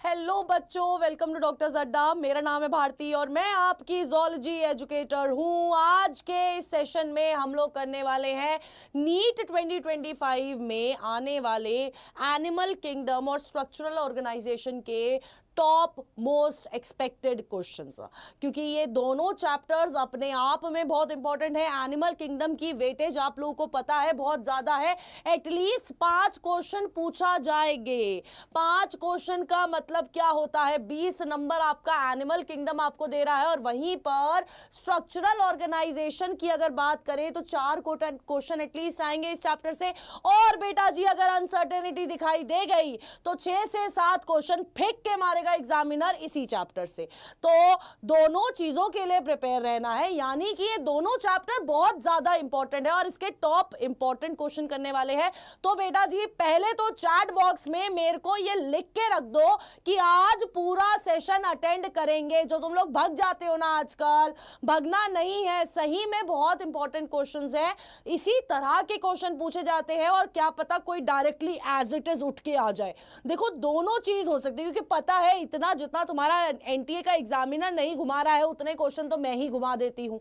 Hello बच्चों, welcome to doctors अड्डा। मेरा नाम है भारती और मैं आपकी ज़ूलॉजी एजुकेटर हूँ। आज के इस सेशन में हम लोग करने वाले हैं नीट 2025 में आने वाले एनिमल किंगडम और स्ट्रक्चरल ऑर्गेनाइजेशन के टॉप मोस्ट एक्सपेक्टेड क्वेश्चंस, क्योंकि ये दोनों चैप्टर्स अपने आप में बहुत इंपॉर्टेंट है। एनिमल किंगडम की वेटेज आप लोगों को पता है बहुत ज़्यादा है। एटलीस्ट 5 क्वेश्चन पूछा जाएंगे। 5 क्वेश्चन का मतलब क्या होता है? 20 नंबर आपका एनिमल किंगडम आपको दे रहा है और वहीं पर स्ट्रक्चरल ऑर्गेनाइजेशन की अगर बात करें तो 4 क्वेश्चन एटलीस्ट आएंगे इस चैप्टर से। और बेटा जी अगर अनसर्टेनिटी दिखाई दे गई तो 6 से 7 क्वेश्चन फेंक के मारेगा एग्जामिनर इसी चैप्टर से। तो दोनों चीजों के लिए प्रिपेयर रहना है, यानी कि ये दोनों चैप्टर बहुत ज्यादा इंपॉर्टेंट है और इसके टॉप इंपॉर्टेंट क्वेश्चन करने वाले हैं। तो बेटा जी पहले तो चैट बॉक्स में मेरे को ये लिख के रख दो कि आज पूरा सेशन अटेंड करेंगे। जो तुम लोग भग जाते हो ना आजकल, भगना नहीं है, सही में बहुत इंपॉर्टेंट क्वेश्चंस हैं। इसी तरह के क्वेश्चन पूछे जाते हैं और क्या पता कोई डायरेक्टली एज इट इज उठ के आ जाए। देखो दोनों चीज हो सकती है, क्योंकि पता है इतना जितना तुम्हारा एनटीए का एग्जामिनर नहीं घुमा रहा है उतने क्वेश्चन तो मैं ही घुमा देती हूं।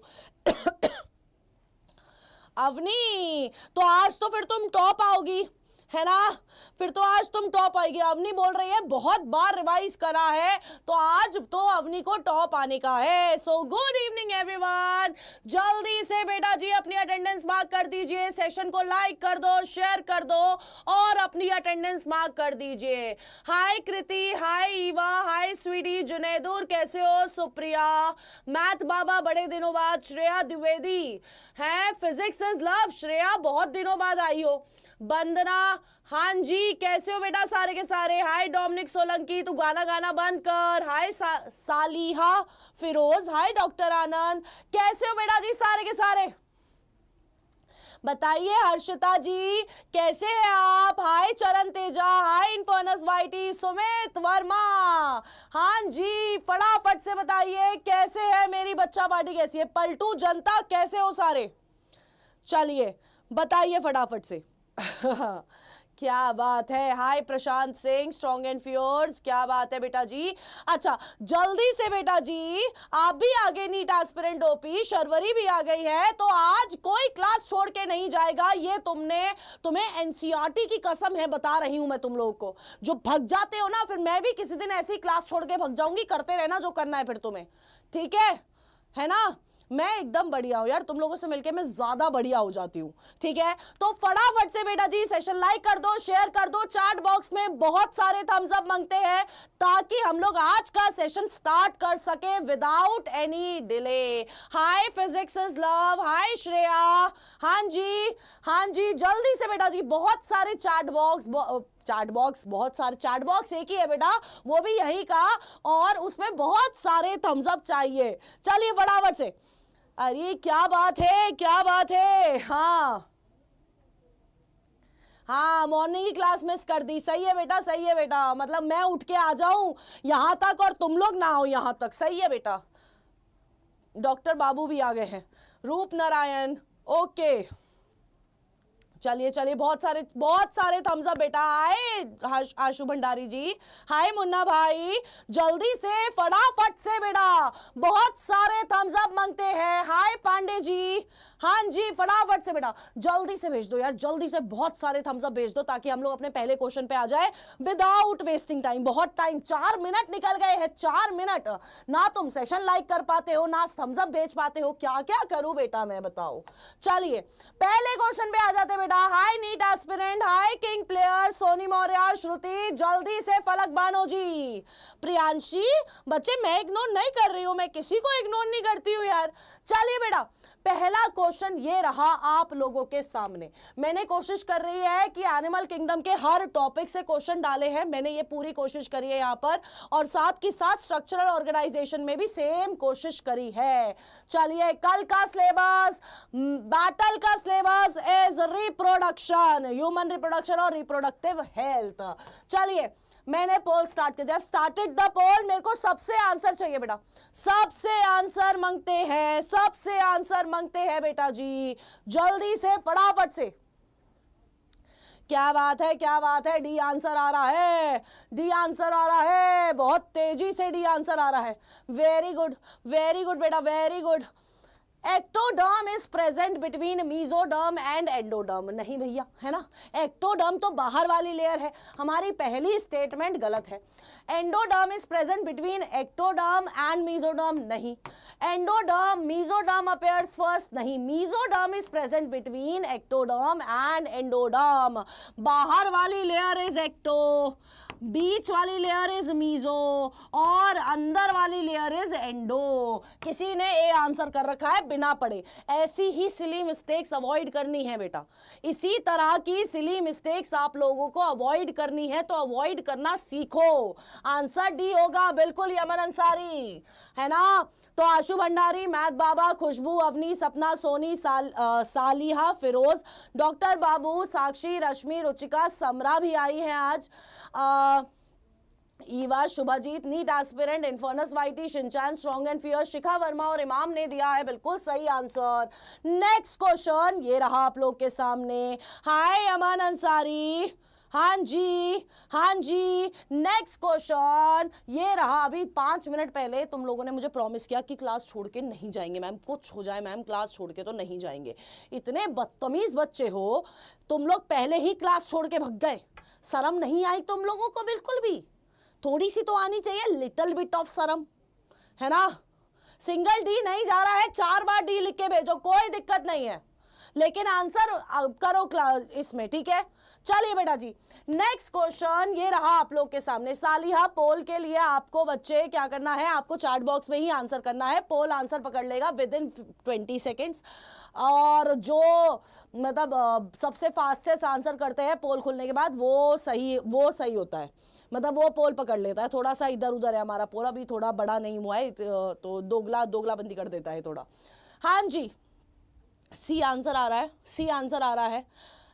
अवनी तो आज तो फिर तुम टॉप आओगी, है ना? फिर तो आज तुम टॉप आएगी। अवनी बोल रही है बहुत बार रिवाइज करा है तो आज तो अवनी को टॉप आने का है। So good evening everyone. जल्दी से बेटा जी अपनी अटेंडेंस मार्क कर दीजिए, सेशन को लाइक कर दो, शेयर कर दो और अपनी अटेंडेंस मार्क कर दीजिए। हाय कृति, हाय ईवा, हाय स्वीटी, जुनैदुर कैसे हो? सुप्रिया, मैथ बाबा बड़े दिनों बाद, श्रेया द्विवेदी है, फिजिक्स इज लव, श्रेया बहुत दिनों बाद आई हो। बंदना, हाँ जी कैसे हो बेटा सारे के सारे? हाय डोमिनिक सोलंकी, तू गाना गाना बंद कर। हाय सालिहा फिरोज, हाय डॉक्टर आनंद, कैसे हो बेटा जी सारे के सारे? बताइए। हर्षिता जी कैसे हैं आप? हाय चरण तेजा, हाय इनफर्नस वाइटी, सुमित वर्मा, हाँ जी फटाफट से बताइए कैसे है मेरी बच्चा पार्टी, कैसी है? पलटू जनता कैसे हो सारे? चलिए बताइए फटाफट से। क्या बात है। हाय Prashant Singh, strong and furs, क्या बात है बेटा जी। अच्छा जल्दी से बेटा जी आप भी आगे नीट एस्पिरेंट ओपी, शर्वरी भी आ गई है। तो आज कोई क्लास छोड़ के नहीं जाएगा, ये तुम्हें एनसीईआरटी की कसम है बता रही हूं मैं तुम लोगों को। जो भग जाते हो ना, फिर मैं भी किसी दिन ऐसी क्लास छोड़ के भग जाऊंगी। करते रहना जो करना है फिर तुम्हें, ठीक है ना? मैं एकदम बढ़िया हूं यार, तुम लोगों से मिलके मैं ज्यादा बढ़िया हो जाती हूं, ठीक है? तो फटाफट से बेटा जी सेशन लाइक कर दो, शेयर कर दो, चैट बॉक्स में बहुत सारे थम्स अप मांगते हैं ताकि हम लोग आज का सेशन स्टार्ट कर सके without any delay. Hi physics is love, hi Shreya, हाँ जी जल्दी से बेटा जी। बहुत सारे चैट बॉक्स बहुत सारे चैट बॉक्स एक ही है बेटा, वो भी यही का, और उसमें बहुत सारे थम्स अप चाहिए। चलिए फटाफट से। अरे क्या बात है, क्या बात है। हाँ मॉर्निंग की क्लास मिस कर दी। सही है बेटा, सही है बेटा। मतलब मैं उठ के आ जाऊं यहां तक और तुम लोग ना हो यहां तक। सही है बेटा। डॉक्टर बाबू भी आ गए हैं, रूप नारायण, ओके। चलिए बहुत सारे थम्स अप बेटा। हाय आशु भंडारी जी, हाय मुन्ना भाई, जल्दी से फटाफट से बेटा, बहुत सारे थम्स अप मांगते हैं। हाय पांडे जी, हाँ जी फटाफट से बेटा जल्दी से भेज दो यार, जल्दी से बहुत सारे थम्स अप भेज दो ताकि हम लोग अपने पहले क्वेश्चन पे आ जाए विदाउट वेस्टिंग टाइम। बहुत टाइम, 4 मिनट निकल गए हैं, 4 मिनट। ना तुम सेशन लाइक कर पाते हो, ना थम्स अप भेज पाते हो, क्या क्या करूं बेटा मैं, बताओ। चलिए पहले क्वेश्चन पे आ जाते बेटा। हाय नीट एस्पिरेंट, हाय किंग प्लेयर, सोनी मौर्य, श्रुति, जल्दी से फलक बानो जी, प्रियांशी। बच्चे मैं इग्नोर नहीं कर रही हूं, मैं किसी को इग्नोर नहीं करती हूं यार। चलिए बेटा पहला क्वेश्चन ये रहा आप लोगों के सामने। मैंने कोशिश कर रही है कि एनिमल किंगडम के हर टॉपिक से क्वेश्चन डाले हैं, मैंने ये पूरी कोशिश करी है यहाँ पर, और साथ की साथ स्ट्रक्चरल ऑर्गेनाइजेशन में भी सेम कोशिश करी है। चलिए कल का सिलेबस, बैटल का syllabus is reproduction, human reproduction और रिप्रोडक्टिव हेल्थ। चलिए मैंने पोल स्टार्ट कर दिया, स्टार्टेड द पोल। मेरे को सबसे आंसर चाहिए बेटा, सबसे आंसर मांगते हैं, सबसे आंसर मांगते हैं बेटा जी, जल्दी से फटाफट से। क्या बात है, क्या बात है, डी आंसर आ रहा है, डी आंसर आ रहा है, बहुत तेजी से डी आंसर आ रहा है। वेरी गुड बेटा, very good. Ectoderm is present between mesoderm and endoderm. नहीं भैया, है ना, एक्टोडर्म तो बाहर वाली लेयर है, हमारी पहली स्टेटमेंट गलत है। Endoderm is present between ectoderm and mesoderm, नहीं। एंडोडर्म, मीजोडर्म अपेयर्स फर्स्ट, नहीं। Mesoderm is present between ectoderm and endoderm. बाहर वाली लेयर इज एक्टो, बीच वाली लेयर इज मीजो और अंदर वाली लेयर इज एंडो। किसी ने ए आंसर कर रखा है बिना पढ़े। ऐसी ही सिली मिस्टेक्स अवॉइड करनी है बेटा, इसी तरह की सिली मिस्टेक्स आप लोगों को अवॉइड करनी है, तो अवॉइड करना सीखो। आंसर डी होगा बिल्कुल, यमन अंसारी, है ना। तो आशु भंडारी, मैथ बाबा, खुशबू, अवनी, सपना, सोनी, सालिहा, फिरोज, डॉक्टर बाबू, साक्षी, रश्मि, रुचिका, समरा भी आई है आज, Eva, Subhajit, NEET aspirant, Infernus, YT, Shinchan, strong and fear, Shikha Verma और इमाम ने दिया है बिल्कुल सही आंसर। नेक्स्ट क्वेश्चन ये रहा आप लोग के सामने। हाय अमन अंसारी, हाँ जी, हाँ जी। नेक्स्ट क्वेश्चन ये रहा। अभी 5 मिनट पहले तुम लोगों ने मुझे प्रॉमिस किया कि क्लास छोड़ के नहीं जाएंगे मैम, कुछ हो जाए मैम, क्लास छोड़ के तो नहीं जाएंगे। इतने बदतमीज बच्चे हो तुम लोग, पहले ही क्लास छोड़ के भग गए। शर्म नहीं आई तुम लोगों को बिल्कुल भी? थोड़ी सी तो आनी चाहिए, लिटिल बिट ऑफ शर्म, है ना। सिंगल डी नहीं जा रहा है, 4 बार डी लिख के भेजो, कोई दिक्कत नहीं है, लेकिन आंसर करो क्लास इसमें, ठीक है। चलिए बेटा जी, नेक्स्ट क्वेश्चन ये रहा आप लोग के सामने। सालिहा, पोल के लिए आपको बच्चे क्या करना है, आपको चैट बॉक्स में ही आंसर करना है। पोल आंसर पकड़ लेगा विद इन 20 सेकेंड्स, और जो मतलब सबसे फास्टेस्ट आंसर करते हैं पोल खुलने के बाद वो सही होता है, मतलब वो पोल पकड़ लेता है। थोड़ा सा इधर उधर है हमारा पोल, अभी थोड़ा बड़ा नहीं हुआ है, तो दोगला बंदी कर देता है थोड़ा। हाँ जी, सी आंसर आ रहा है, सी आंसर आ रहा है,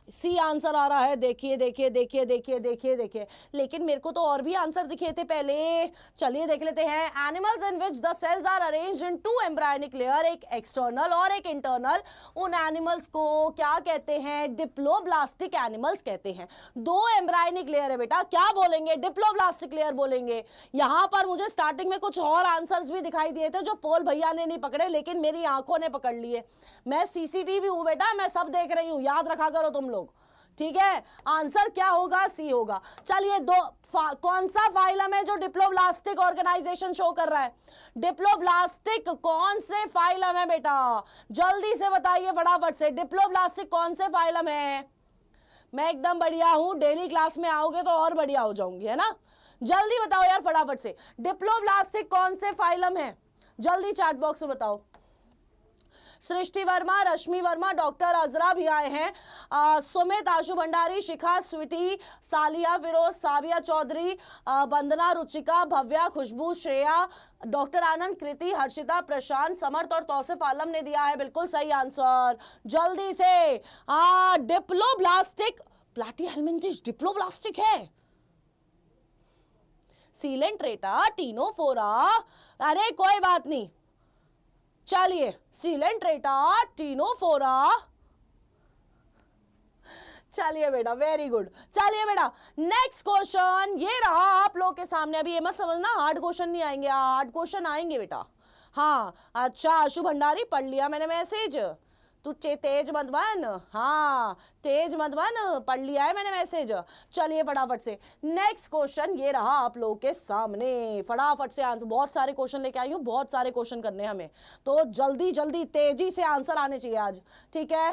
सी आंसर आ रहा है। देखिए देखिए देखिए देखिए देखिए देखिए, लेकिन मेरे को तो और भी आंसर दिखे थे पहले। चलिए देख लेते हैं। Animals in which the cells are arranged in 2 embryonic layer, एक एक्सटर्नल और एक इंटरनल, उन एनिमल्स को क्या कहते हैं? डिप्लोब्लास्टिक एनिमल्स कहते हैं। 2 एम्ब्रायनिक लेयर है बेटा, क्या बोलेंगे? डिप्लोब्लास्टिक लेयर बोलेंगे। यहां पर मुझे स्टार्टिंग में कुछ और आंसर्स भी दिखाई दिए थे जो पोल भैया ने नहीं पकड़े, लेकिन मेरी आंखों ने पकड़ लिए। मैं सीसीटीवी हूं बेटा, मैं सब देख रही हूं, याद रखा करो तुम लोग, ठीक है। आंसर क्या होगा? सी होगा। चलिए कौन सा फाइलम है जो डिप्लोब्लास्टिक ऑर्गेनाइजेशन शो कर रहा है? डिप्लोब्लास्टिक कौन से फाइलम है बेटा? जल्दी से बताइए फटाफट से, डिप्लोब्लास्टिक कौन से फाइलम है? मैं एकदम बढ़िया हूं, डेली क्लास में आओगे तो और बढ़िया हो जाऊंगी, है ना। जल्दी बताओ यार फटाफट से, डिप्लोब्लास्टिक कौन से फाइलम है? जल्दी चैट बॉक्स में बताओ। सृष्टि वर्मा, रश्मि वर्मा, डॉक्टर अजरा भी आए हैं, सुमित, आशु भंडारी, शिखा, स्वीटी, सालिया, फिरोज, साबिया चौधरी, वंदना, रुचिका, भव्या, खुशबू, श्रेया, डॉक्टर आनंद, कृति, हर्षिता, प्रशांत, समर्थ और तौसिफ आलम ने दिया है बिल्कुल सही आंसर। जल्दी से डिप्लोब्लास्टिक, प्लैटीहेलमिंथिस डिप्लोब्लास्टिक है। सीलेंट्रेटा, टीनोफोरा, अरे कोई बात नहीं, चलिए सीलेंट्रेटा, टीनोफोरा, चलिए बेटा वेरी गुड। चलिए बेटा नेक्स्ट क्वेश्चन ये रहा आप लोग के सामने। अभी ये मत समझना हार्ड क्वेश्चन नहीं आएंगे, हार्ड क्वेश्चन आएंगे बेटा। हाँ अच्छा, आशु भंडारी पढ़ लिया मैंने मैसेज, तू तेज मत बन, हाँ तेज मत बन, पढ़ लिया है मैंने मैसेज। चलिए फटाफट से नेक्स्ट क्वेश्चन ये रहा आप लोगों के सामने, फटाफट से आंसर, बहुत सारे क्वेश्चन लेके आई हूँ, बहुत सारे क्वेश्चन करने हमें, तो जल्दी जल्दी तेजी से आंसर आने चाहिए आज, ठीक है।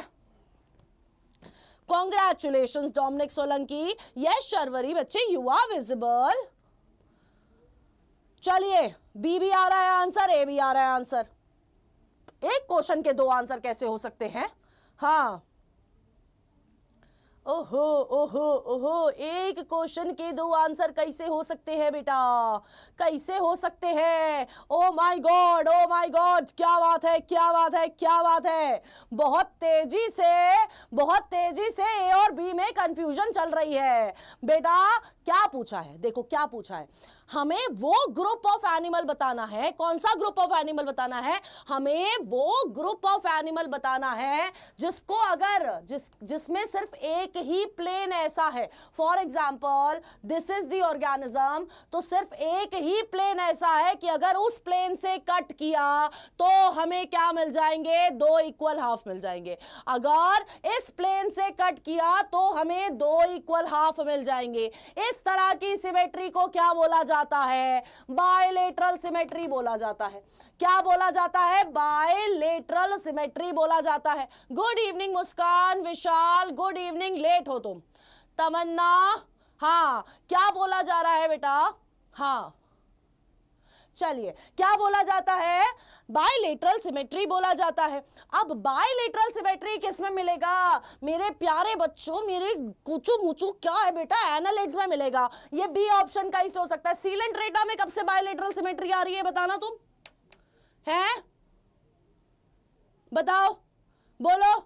Congratulations Dominic Solanki, yes Sharvari बच्चे, यू आर विजिबल। चलिए बी भी आ रहा है आंसर, ए भी आ रहा है आंसर। एक क्वेश्चन के 2 आंसर कैसे हो सकते हैं? हाँ ओहो ओहो ओहो, एक क्वेश्चन के 2 आंसर कैसे हो सकते हैं बेटा, कैसे हो सकते हैं? Oh my God, oh my God, क्या बात है, क्या बात है, क्या बात है। बहुत तेजी से ए और बी में कंफ्यूजन चल रही है बेटा। क्या पूछा है, देखो क्या पूछा है, हमें वो ग्रुप ऑफ एनिमल बताना है। कौन सा ग्रुप ऑफ एनिमल बताना है? हमें वो ग्रुप ऑफ एनिमल बताना है जिसको अगर जिसमें सिर्फ एक ही प्लेन ऐसा है। For example this is the organism, तो सिर्फ एक ही प्लेन ऐसा है कि अगर उस प्लेन से कट किया तो हमें क्या मिल जाएंगे? 2 इक्वल हाफ मिल जाएंगे। अगर इस प्लेन से कट किया तो हमें 2 इक्वल हाफ मिल जाएंगे। इस तरह की सिमेट्री को क्या बोला जाता है? बायलेटरल सिमेट्री बोला जाता है। क्या बोला जाता है? बायलेटरल सिमेट्री बोला जाता है। गुड इवनिंग मुस्कान, विशाल, गुड इवनिंग। लेट हो तुम। तमन्ना, हाँ क्या बोला जा रहा है बेटा? हाँ चलिए, क्या बोला जाता है? बायलेटरल सिमेट्री बोला जाता है। अब बायलेटरल सिमेट्री किस में मिलेगा मेरे प्यारे बच्चों? मेरे कुचू मुचू क्या है बेटा? एनालिड्स में मिलेगा। ये बी ऑप्शन का ही हो सकता है। सीलेंट्रेटा में कब से बायलेटरल सिमेट्री आ रही है बताना तुम हैं? बताओ, बोलो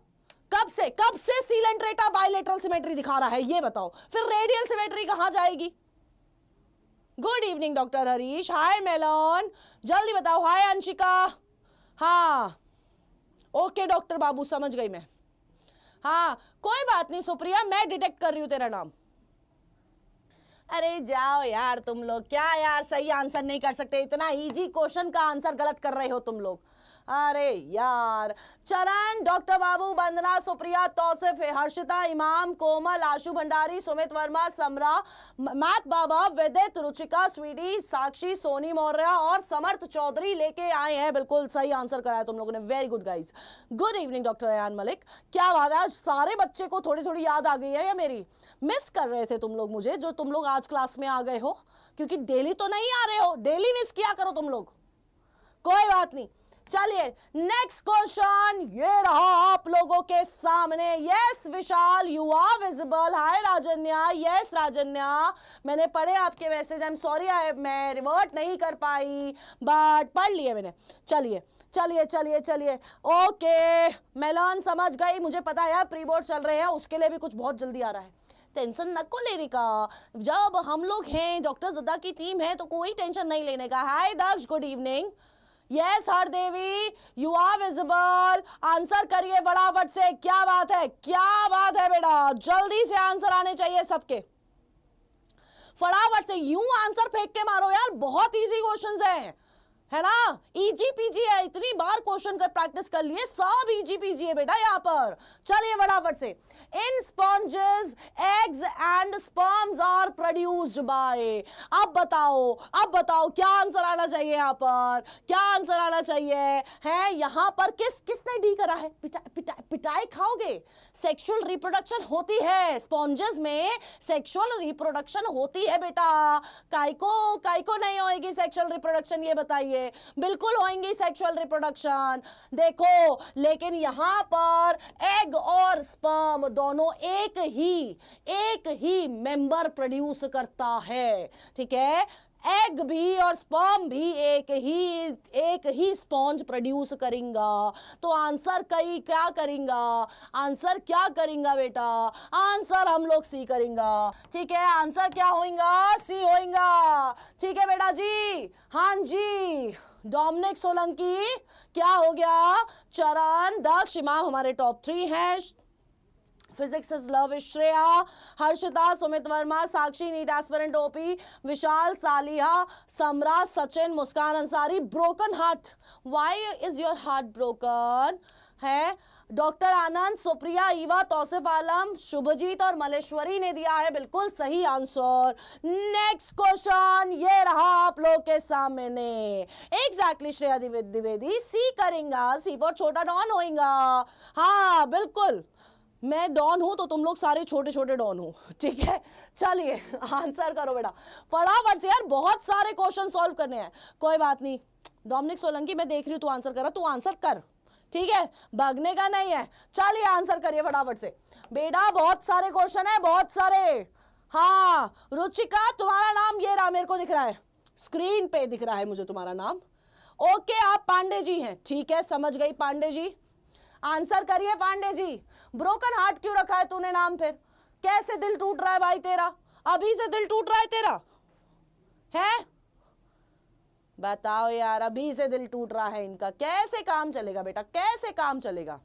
कब से सीलेंट्रेटा बायलेटरल सिमेट्री दिखा रहा है ये बताओ। फिर रेडियल सिमेट्री कहां जाएगी? गुड इवनिंग डॉक्टर हरीश, हाय मेलॉन, जल्दी बताओ। हाय अंशिका, हाँ ओके डॉक्टर बाबू समझ गई मैं। हाँ कोई बात नहीं सुप्रिया, मैं डिटेक्ट कर रही हूं तेरा नाम। अरे जाओ यार तुम लोग, क्या यार सही आंसर नहीं कर सकते? इतना इजी क्वेश्चन का आंसर गलत कर रहे हो तुम लोग। अरे यार, चरण, डॉक्टर बाबू, वंदना, सुप्रिया, तौसिफ, हर्षिता, इमाम, कोमल, आशु भंडारी, सुमित वर्मा, समरा, मैथ बाबा, विदित, रुचिका, स्वीटी, साक्षी, सोनी मौर्य और समर्थ चौधरी लेके आए हैं। बिल्कुल सही आंसर कराया तुम लोगों ने, very good guys. Good evening doctor Ayan Malik, क्या बात है, आज सारे बच्चे को थोड़ी थोड़ी याद आ गई है या मेरी? मिस कर रहे थे तुम लोग मुझे, जो तुम लोग आज क्लास में आ गए हो, क्योंकि डेली तो नहीं आ रहे हो, डेली मिस किया करो तुम लोग। कोई बात नहीं, चलिए नेक्स्ट क्वेश्चन ये रहा आप लोगों के सामने। Yes Vishal, you are visible. Hi Rajanya, yes Rajanya, मैंने पढ़े आपके मैसेज, आई एम सॉरी मैं रिवर्ट नहीं कर पाई, बट पढ़ लिए मैंने। चलिए चलिए चलिए चलिए, ओके मेलन समझ गई, मुझे पता है प्री बोर्ड चल रहे हैं, उसके लिए भी कुछ बहुत जल्दी आ रहा है। टेंशन नको लेने का, जब हम लोग हैं, डॉक्टर ज़दा की टीम है, तो कोई टेंशन नहीं लेने का। Hi Daksh, good evening. Yes Hardevi, you are visible, answer करिए फटाफट से। क्या बात है, क्या बात है बेटा, जल्दी से आंसर आने चाहिए सबके, फटाफट से यूं आंसर फेंक के मारो यार, बहुत इजी क्वेश्चंस हैं, है ना? इजी पीजी है, इतनी बार क्वेश्चन का प्रैक्टिस कर लिए, सब इजी पीजी है बेटा यहाँ पर। चलिए फटाफट से। In sponges eggs and sperms are produced by, अब बताओ क्या आंसर आना चाहिए यहाँ पर? क्या आंसर आना चाहिए है यहाँ पर? किसने डी करा है? पिटाई खाओगे? सेक्सुअल रिप्रोडक्शन होती है स्पॉन्जेस में, सेक्सुअल रिप्रोडक्शन होती है बेटा। काइको नहीं होएगी सेक्सुअल रिप्रोडक्शन, ये बताइए? बिल्कुल होएंगी सेक्सुअल रिप्रोडक्शन। देखो लेकिन यहां पर एग और स्पर्म दोनों एक ही मेंबर प्रोड्यूस करता है, ठीक है? एग भी और स्पर्म भी एक ही स्पॉन्ज प्रोड्यूस करेंगा। तो आंसर क्या करेंगा बेटा? आंसर हम लोग सी करेंगा, ठीक है? आंसर क्या होगा? सी होगा, ठीक है बेटा जी? हाँ जी, डोमिनिक सोलंकी क्या हो गया? चरण, दक्ष, इमाम हमारे टॉप 3 हैं। Physics is love Shreya, Harshita, Sumit Verma, Sakshi NEET aspirant OP, Vishal, Saliha, Samra, Sachin, Muskan Ansari. Broken heart, why is your heart broken है? डॉक्टर आनंद, सुप्रिया, ईवा, तौसिफ आलम, शुभजीत और मलेश्वरी ने दिया है बिल्कुल सही आंसर। नेक्स्ट क्वेश्चन ये रहा आप लोग के सामने। एग्जैक्टली श्रेया द्विवेदी, सी करेंगा, सी पर छोटा डॉन होएगा। हाँ बिल्कुल, मैं डॉन हूं तो तुम लोग सारे छोटे छोटे डॉन हो, ठीक है? चलिए आंसर करो बेटा फटाफट से यार, बहुत सारे क्वेश्चन सॉल्व करने हैं। कोई बात नहीं डोमिनिक सोलंकी, मैं देख रही हूँ तू आंसर कर रहा, तू आंसर कर, ठीक है? भागने का नहीं है। चलिए आंसर करिए फटाफट से बेटा, बहुत सारे क्वेश्चन है, बहुत सारे। हाँ रुचिका, तुम्हारा नाम ये रहा, मेरे को दिख रहा है, स्क्रीन पे दिख रहा है मुझे तुम्हारा नाम। ओके आप पांडे जी हैं, ठीक है समझ गई पांडे जी। आंसर करिए पांडे जी। ब्रोकन हार्ट क्यों रखा है तूने नाम? फिर कैसे दिल टूट रहा है भाई तेरा? अभी से दिल टूट रहा है तेरा, है? बताओ यार, अभी से दिल टूट रहा है इनका, कैसे काम चलेगा बेटा, कैसे काम चलेगा?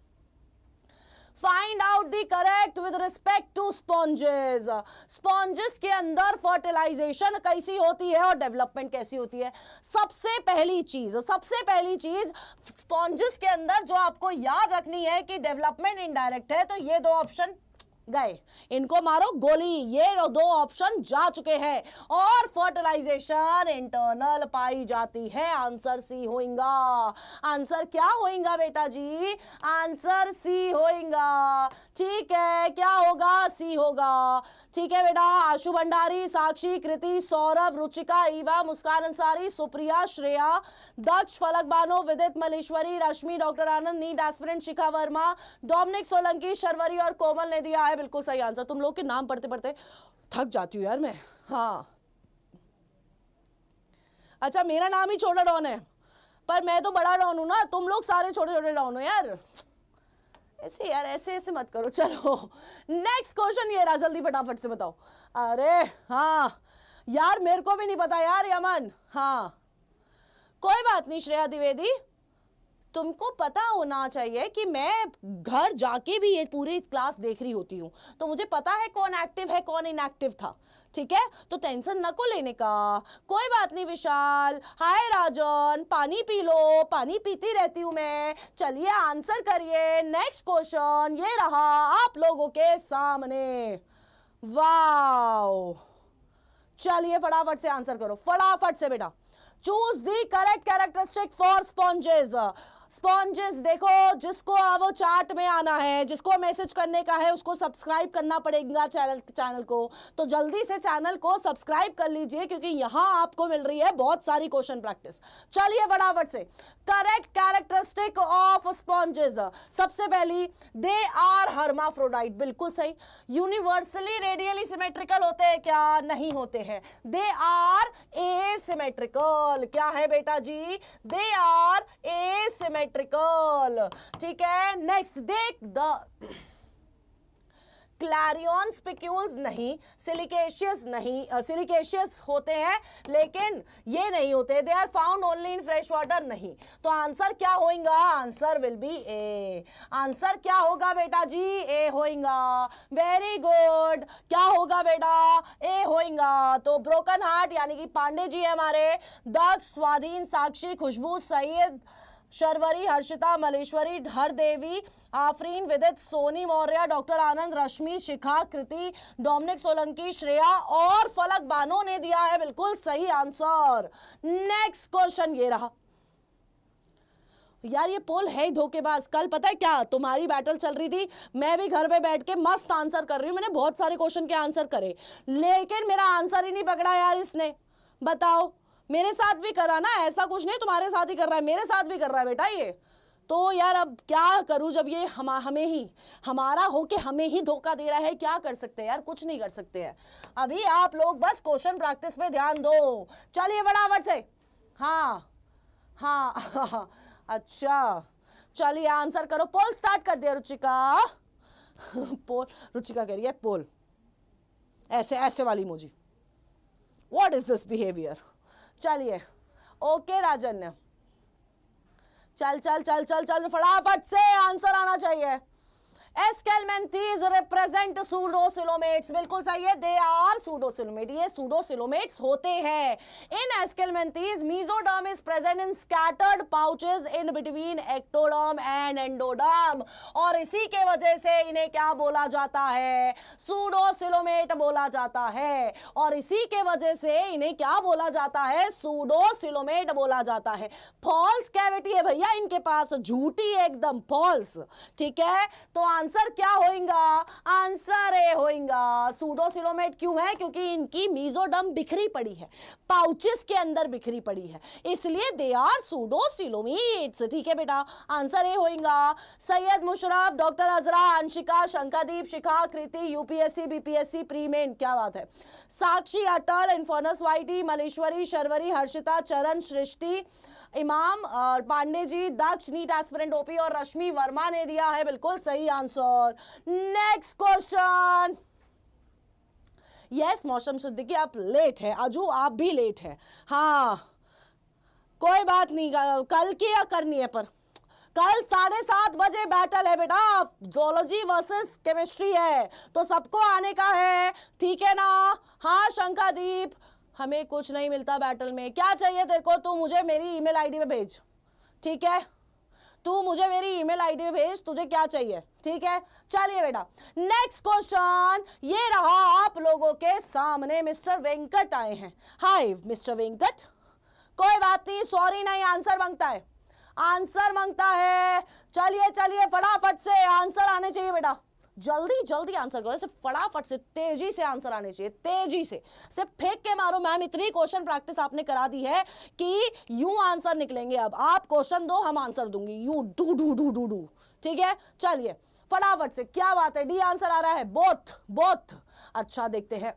Find out the correct with respect to sponges. Sponges के अंदर फर्टिलाइजेशन कैसी होती है और डेवलपमेंट कैसी होती है? सबसे पहली चीज स्पॉन्जेस के अंदर जो आपको याद रखनी है कि डेवलपमेंट इनडायरेक्ट है, तो ये दो ऑप्शन गए, इनको मारो गोली, ये दो ऑप्शन जा चुके हैं। और फर्टिलाइजेशन इंटरनल पाई जाती है, आंसर सी होएगा। आंसर क्या होएगा बेटा जी? आंसर सी होएगा, ठीक है, क्या होगा? सी होगा, ठीक है बेटा। आशु भंडारी, साक्षी, कृति, सौरभ, रुचिका, ईवा, मुस्कान अंसारी, सुप्रिया, श्रेया, दक्ष, फलक बानो, विदित, मलेश्वरी, रश्मि, डॉक्टर आनंद, NEET aspirant, Shikha Verma, Dominic Solanki, Sharvari और कोमल ने दिया है बिल्कुल सही आंसर। तुम लोग के नाम पढ़ते पढ़ते थक जाती हूँ यार मैं। हाँ, अच्छा मेरा नाम ही छोटा डॉन है, पर मैं तो बड़ा डॉन हूं ना, तुम लोग सारे छोटे छोटे डॉन हो यार। ऐसे यार, ऐसे ऐसे मत करो। चलो नेक्स्ट क्वेश्चन ये रहा, जल्दी फटाफट से बताओ। अरे हाँ यार, मेरे को भी नहीं पता यार यमन। हाँ कोई बात नहीं श्रेया द्विवेदी, तुमको पता होना चाहिए कि मैं घर जाके भी ये पूरी क्लास देख रही होती हूँ, तो मुझे पता है कौन एक्टिव है कौन इनएक्टिव था, ठीक है? तो टेंशन न को लेने का, कोई बात नहीं। विशाल, हाय राजन, पानी पी लो, पानी पीती रहती हूँ मैं। चलिए आंसर करिए। नेक्स्ट क्वेश्चन ये रहा आप लोगों के सामने। वाओ, चलिए फटाफट से आंसर करो, फटाफट से बेटा। Choose the correct characteristic for sponges. Sponges देखो, जिसको अब वो चार्ट में आना है, जिसको मैसेज करने का है, उसको सब्सक्राइब करना पड़ेगा चैनल को। तो जल्दी से चैनल को सब्सक्राइब कर लीजिए, क्योंकि यहां आपको मिल रही है बहुत सारी क्वेश्चन प्रैक्टिस। चलिए फटाफट से, करेक्ट कैरेक्टरिस्टिक ऑफ स्पॉन्जेस। सबसे पहली, दे आर हर्माफ्रोडाइट, बिल्कुल सही। यूनिवर्सली रेडियली सिमेट्रिकल होते हैं क्या? नहीं होते हैं। दे आर एसिमेट्रिकल, क्या है बेटा जी? दे आर एसिमेट्रिकल, ठीक है। नेक्स्ट, देख द क्लैरियन स्पिक्यूल्स नहीं, सिलिकेशियस नहीं, सिलिकेशियस होते हैं लेकिन ये नहीं होते। They are found only in fresh water, नहीं। तो आंसर क्या होगा? Answer will be A. Answer क्या होगा बेटा जी? ए होगा। वेरी गुड, क्या होगा बेटा? ए होगा। तो ब्रोकन हार्ट यानी कि पांडे जी है हमारे, दक्ष, स्वाधीन, साक्षी, खुशबू, सैयद, शर्वरी, हर्षिता, मलेश्वरी, हर देवी, आफरीन, विदित, सोनी मौर्य, डॉक्टर आनंद, रश्मि, शिखा, कृति, डोमिनिक सोलंकी, श्रेया और फलक बानो ने दिया है बिल्कुल सही आंसर। नेक्स्ट क्वेश्चन ये रहा। यार ये पोल है ही धोखेबाज। कल पता है क्या, तुम्हारी बैटल चल रही थी, मैं भी घर पे बैठ के मस्त आंसर कर रही हूँ, मैंने बहुत सारे क्वेश्चन के आंसर करे, लेकिन मेरा आंसर ही नहीं पकड़ा यार इसने। बताओ, मेरे साथ भी करा ना, ऐसा कुछ नहीं तुम्हारे साथ ही कर रहा है, मेरे साथ भी कर रहा है बेटा ये। तो यार अब क्या करूं, जब ये हमें ही, हमारा हो के हमें ही धोखा दे रहा है, क्या कर सकते हैं यार? कुछ नहीं कर सकते हैं। अभी आप लोग बस क्वेश्चन प्रैक्टिस पे ध्यान दो। चलिए फटाफट से। हाँ हाँ अच्छा चलिए आंसर करो। पोल स्टार्ट कर दिया रुचिका। पोल, रुचिका कह रही है पोल, ऐसे ऐसे वाली emoji. What is this behaviour? चलिए ओके राजन, चल चल चल चल चल फटाफट से आंसर आना चाहिए। एस्केलमेंथीज रिप्रेजेंट सूडोसिलोमेट्स, बिल्कुल सही है। दे आर सूडोसिलोमेट, ये सूडोसिलोमेट्स होते हैं। In aschelminthes mesoderm is present in scattered pouches in between ectoderm and endoderm, और इसी के वजह से इन्हें क्या बोला जाता है? सूडोसिलोमेट बोला जाता है। और इसी के वजह से इन्हें क्या बोला जाता है? सूडोसिलोमेट बोला जाता है। फॉल्स कैविटी है भैया इनके पास, झूठी एकदम फॉल्स, ठीक है। तो आंसर क्या होगा? आंसर ए होगा। सूडोसिलोमेट क्यों है? क्योंकि इनकी मेसोडर्म बिखरी पड़ी है, पाउचेस के अंदर बिखरी पड़ी है, इसलिए दे आर सूडोसिलोमेट्स, ठीक है बेटा। आंसर ए होगा। सैयद मुशर्रफ, डॉक्टर अजरा, अंशिका, शंकादीप, शिखा, कृति, यूपीएससी बीपीएससी प्री मेन, क्या बात है। साक्षी, अटल, इन्फोनस वाइटी, मलेश्वरी, शर्वरी, हर्षिता, चरण, सृष्टि, इमाम और पांडे जी, दक्ष, नीट एस्पिरेंट ओपी और रश्मि वर्मा ने दिया है बिल्कुल सही आंसर। नेक्स्ट क्वेश्चन यस मौसम सिद्दीकी आप लेट है, अजू आप भी लेट है। हाँ कोई बात नहीं, कल की या करनी है, पर कल 7:30 बजे बैटल है बेटा, जोलॉजी वर्सेस केमिस्ट्री है, तो सबको आने का है, ठीक है ना। हाँ शंकादीप, हमें कुछ नहीं मिलता बैटल में, क्या चाहिए तेरे को, तू मुझे मेरी ईमेल आईडी पे भेज, ठीक है, तू मुझे मेरी ईमेल आईडी पे भेज, तुझे क्या चाहिए, ठीक है। चलिए बेटा नेक्स्ट क्वेश्चन ये रहा आप लोगों के सामने। मिस्टर वेंकट आए हैं। हाय मिस्टर वेंकट, कोई बात नहीं, सॉरी नहीं, आंसर मांगता है, आंसर मांगता है। चलिए चलिए फटाफट से आंसर आने चाहिए बेटा, जल्दी जल्दी आंसर करो, सिर्फ फटाफट से तेजी से आंसर आने चाहिए, तेजी से, सिर्फ फेंक के मारो। मैम इतनी क्वेश्चन प्रैक्टिस आपने करा दी है कि यूं आंसर निकलेंगे। अब आप क्वेश्चन दो, हम आंसर दूंगी, यूं do do do do do, ठीक है। चलिए फटाफट से, क्या बात है, डी आंसर आ रहा है, बोथ बोथ। अच्छा देखते हैं,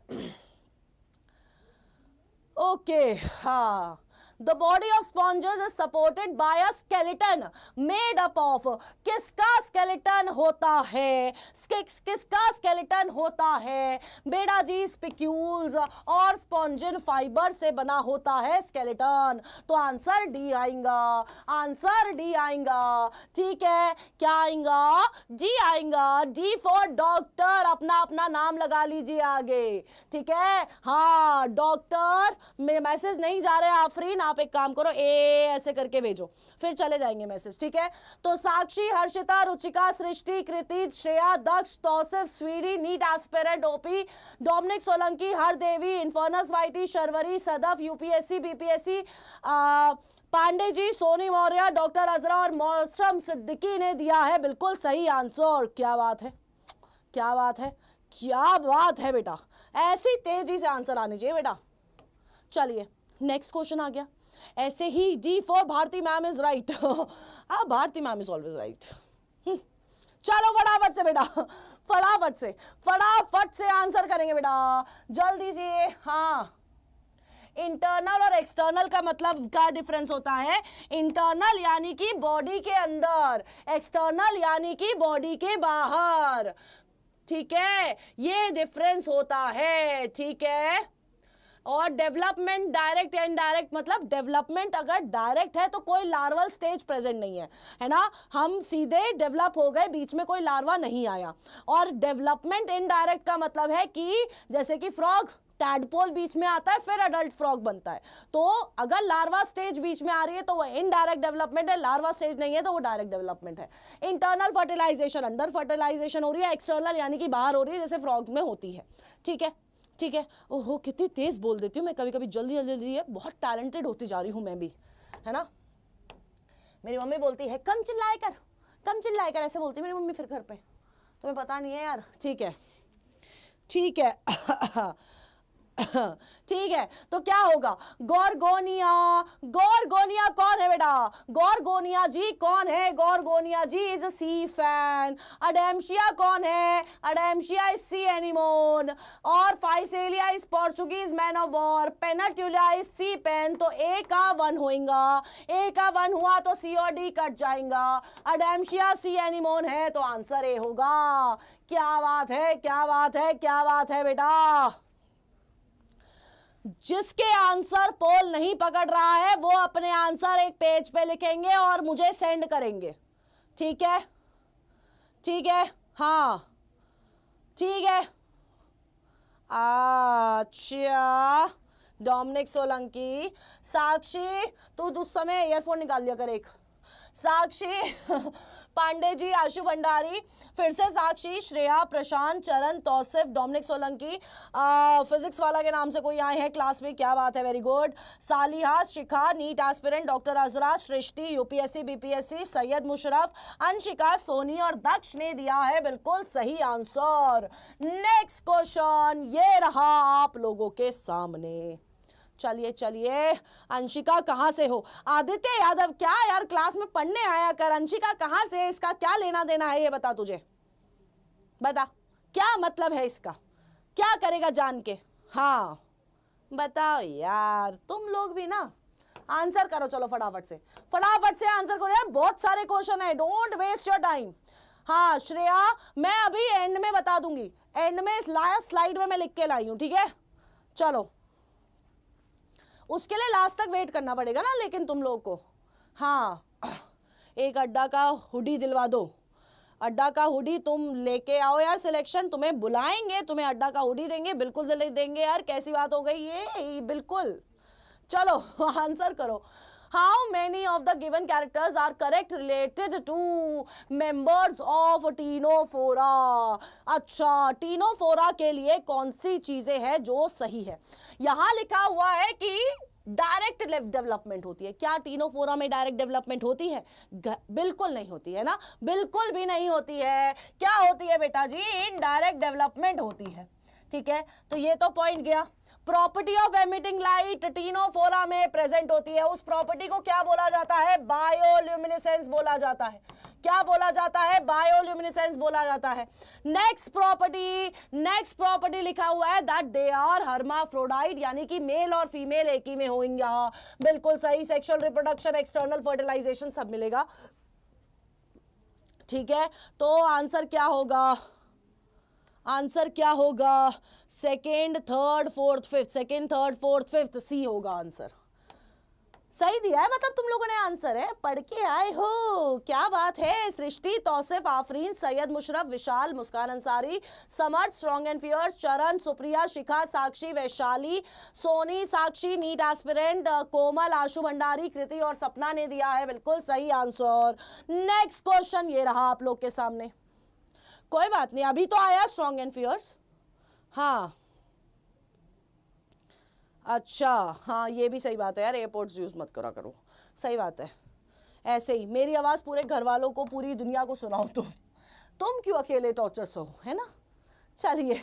ओके हाँ। The body of sponges is supported by a skeleton made up of, किसका skeleton होता है, किसका skeleton होता है बेटा जी, स्पिक्यूल्स और स्पॉन्जिन फाइबर से बना होता है skeleton। तो आंसर डी आएगा, आंसर डी आएगा, ठीक है। क्या आएगा, डी आएगा, डी फॉर डॉक्टर, अपना अपना नाम लगा लीजिए आगे, ठीक है। हाँ डॉक्टर, मैसेज नहीं जा रहे आफरीन, आप एक काम करो, ए ऐसे करके भेजो, फिर चले जाएंगे मैसेज, ठीक है। तो Sakshi, Harshita, Ruchika, Srishti, Kriti, Shreya, Daksh, Tausif, Sweety, NEET aspirant OP, Dominic Solanki, Hardevi, Infernus YT, Sharvari, Sadaf, UPSC BPSC, Pandey ji, Soni Maurya, doctor Azra और मौसम सिद्दीकी ने दिया है बिल्कुल सही आंसर। क्या बात है, क्या बात है, क्या बात है बेटा, ऐसी तेजी से आंसर आने चाहिए बेटा। चलिए नेक्स्ट क्वेश्चन आ गया, ऐसे ही D for Bharti ma'am is right. Bharti ma'am is always right. चलो फटाफट से बेटा, फटाफट से आंसर करेंगे बेटा, जल्दी से। हाँ इंटरनल और एक्सटर्नल का मतलब क्या डिफरेंस होता है, इंटरनल यानी कि बॉडी के अंदर, एक्सटर्नल यानी कि बॉडी के बाहर, ठीक है, ये डिफरेंस होता है, ठीक है। और डेवलपमेंट डायरेक्ट या इनडायरेक्ट, मतलब डेवलपमेंट अगर डायरेक्ट है तो कोई लार्वल स्टेज प्रेजेंट नहीं है, है ना, हम सीधे डेवलप हो गए, बीच में कोई लार्वा नहीं आया। और डेवलपमेंट इनडायरेक्ट का मतलब है कि जैसे कि फ्रॉग, टैडपोल बीच में आता है, फिर अडल्ट फ्रॉग बनता है। तो अगर लार्वा स्टेज बीच में आ रही है तो वो इनडायरेक्ट डेवलपमेंट है, लार्वा स्टेज नहीं है तो वो डायरेक्ट डेवलपमेंट है। इंटरनल फर्टिलाइजेशन, अंडर फर्टिलाइजेशन हो रही है, एक्सटर्नल यानी कि बाहर हो रही है, जैसे फ्रॉग में होती है, ठीक है, ठीक है। ओहो कितनी तेज बोल देती हूँ मैं, कभी कभी जल्दी जल्दी जल्दी है, बहुत टैलेंटेड होती जा रही हूँ मैं भी, है ना। मेरी मम्मी बोलती है कम चिल्लाए कर, कम चिल्लाए कर, ऐसे बोलती है मेरी मम्मी फिर घर पे, तुम्हें पता नहीं है यार, ठीक है, ठीक है। ठीक है, तो क्या होगा, गोरगोनिया, गोरगोनिया कौन है बेटा, गोरगोनिया जी कौन है, गोरगोनिया जी is a C fan. Adamsia कौन है, अडेम्शिया इज सी एनिमोन, और Physalia is Portuguese man of war, Pennatula is sea pen. तो ए का 1 होगा, ए का 1 हुआ तो सी और डी कट जाएगा, अडेम्शिया सी एनिमोन है तो आंसर ए होगा। क्या बात है, क्या बात है, क्या बात है बेटा। जिसके आंसर पोल नहीं पकड़ रहा है वो अपने आंसर एक पेज पे लिखेंगे और मुझे सेंड करेंगे, ठीक है, ठीक है, हाँ ठीक है। अच्छा डोमिनिक सोलंकी, साक्षी तू उस समय ईयरफोन निकाल लिया कर एक, साक्षी, पांडे जी, आशु भंडारी, फिर से साक्षी, श्रेया, प्रशांत, चरण, तौसिफ, डोमिनिक सोलंकी, फिजिक्स वाला के नाम से कोई आए हैं क्लास में, क्या बात है, वेरी गुड। सालिहा, शिखा, नीट एस्पिरेंट, डॉक्टर अजरा, सृष्टि, यूपीएससी बीपीएससी, सैयद मुशरफ, अंशिका, सोनी और दक्ष ने दिया है बिल्कुल सही आंसर। नेक्स्ट क्वेश्चन ये रहा आप लोगों के सामने। चलिए चलिए, अंशिका कहाँ से हो, आदित्य यादव, क्या यार क्लास में पढ़ने आया कर, अंशिका कहाँ से, इसका क्या लेना देना है ये बता, तुझे बता क्या मतलब है इसका, क्या करेगा जान के, हाँ बताओ यार, तुम लोग भी ना आंसर करो, चलो फटाफट से आंसर करो यार, बहुत सारे क्वेश्चन है, डोंट वेस्ट योर टाइम। हाँ श्रेया, मैं अभी एंड में बता दूंगी, एंड में लास्ट स्लाइड में मैं लिख के लाई हूं, ठीक है। चलो उसके लिए लास्ट तक वेट करना पड़ेगा ना, लेकिन तुम लोग को। हाँ, एक अड्डा का हुडी दिलवा दो, अड्डा का हुडी तुम लेके आओ यार सिलेक्शन, तुम्हें बुलाएंगे, तुम्हें अड्डा का हुडी देंगे, बिल्कुल देंगे यार। कैसी बात हो गई ये, बिल्कुल। चलो आंसर करो। How many of the given characters are correct related to members of ctenophora. अच्छा, टीनोफोरा के लिए कौन सी चीजें हैं जो सही है। यहां लिखा हुआ है कि डायरेक्ट डेवलपमेंट होती है। क्या टीनोफोरा में डायरेक्ट डेवलपमेंट होती है? बिल्कुल नहीं होती है ना, बिल्कुल भी नहीं होती है। क्या होती है बेटा जी? इनडायरेक्ट डेवलपमेंट होती है, ठीक है। तो ये तो पॉइंट गया। Property of emitting light Ctenophora में प्रेजेंट होती है। उस प्रॉपर्टी को क्या बोला जाता है? बायोल्यूमिनेसेंस बोला जाता है। क्या बोला जाता है? बायोल्यूमिनेसेंस बोला जाता है। नेक्स्ट प्रॉपर्टी लिखा हुआ है दैट दे आर हर्माफ्रोडाइट, यानी कि मेल और फीमेल एक ही में होंगे। बिल्कुल सही। सेक्सुअल रिप्रोडक्शन, एक्सटर्नल फर्टिलाइजेशन सब मिलेगा, ठीक है। तो आंसर क्या होगा? आंसर क्या होगा? Second, third, fourth, fifth, second, third, fourth, fifth, C होगा आंसर। सही दिया है, मतलब तुम लोगों ने आंसर है, पढ़ के आए हो, क्या बात है। सृष्टि, तौसिफ, आफरीन, सैयद मुशरफ, विशाल, मुस्कान अंसारी, समर्थ, स्ट्रॉन्ग एंड फियर्स, चरण, सुप्रिया, शिखा, साक्षी, वैशाली, सोनी, साक्षी, नीट एस्पिरेंट, कोमल, आशु भंडारी, कृति और सपना ने दिया है बिल्कुल सही आंसर। नेक्स्ट क्वेश्चन ये रहा आप लोग के सामने। कोई बात नहीं, अभी तो आया स्ट्रॉन्ग एंड फियर्स। हाँ अच्छा, हाँ ये भी सही बात है यार, एयरपोर्ट्स यूज मत करा करो, सही बात है। ऐसे ही मेरी आवाज़ पूरे घर वालों को, पूरी दुनिया को सुनाओ तुम क्यों अकेले टॉर्चर सो, है ना। चलिए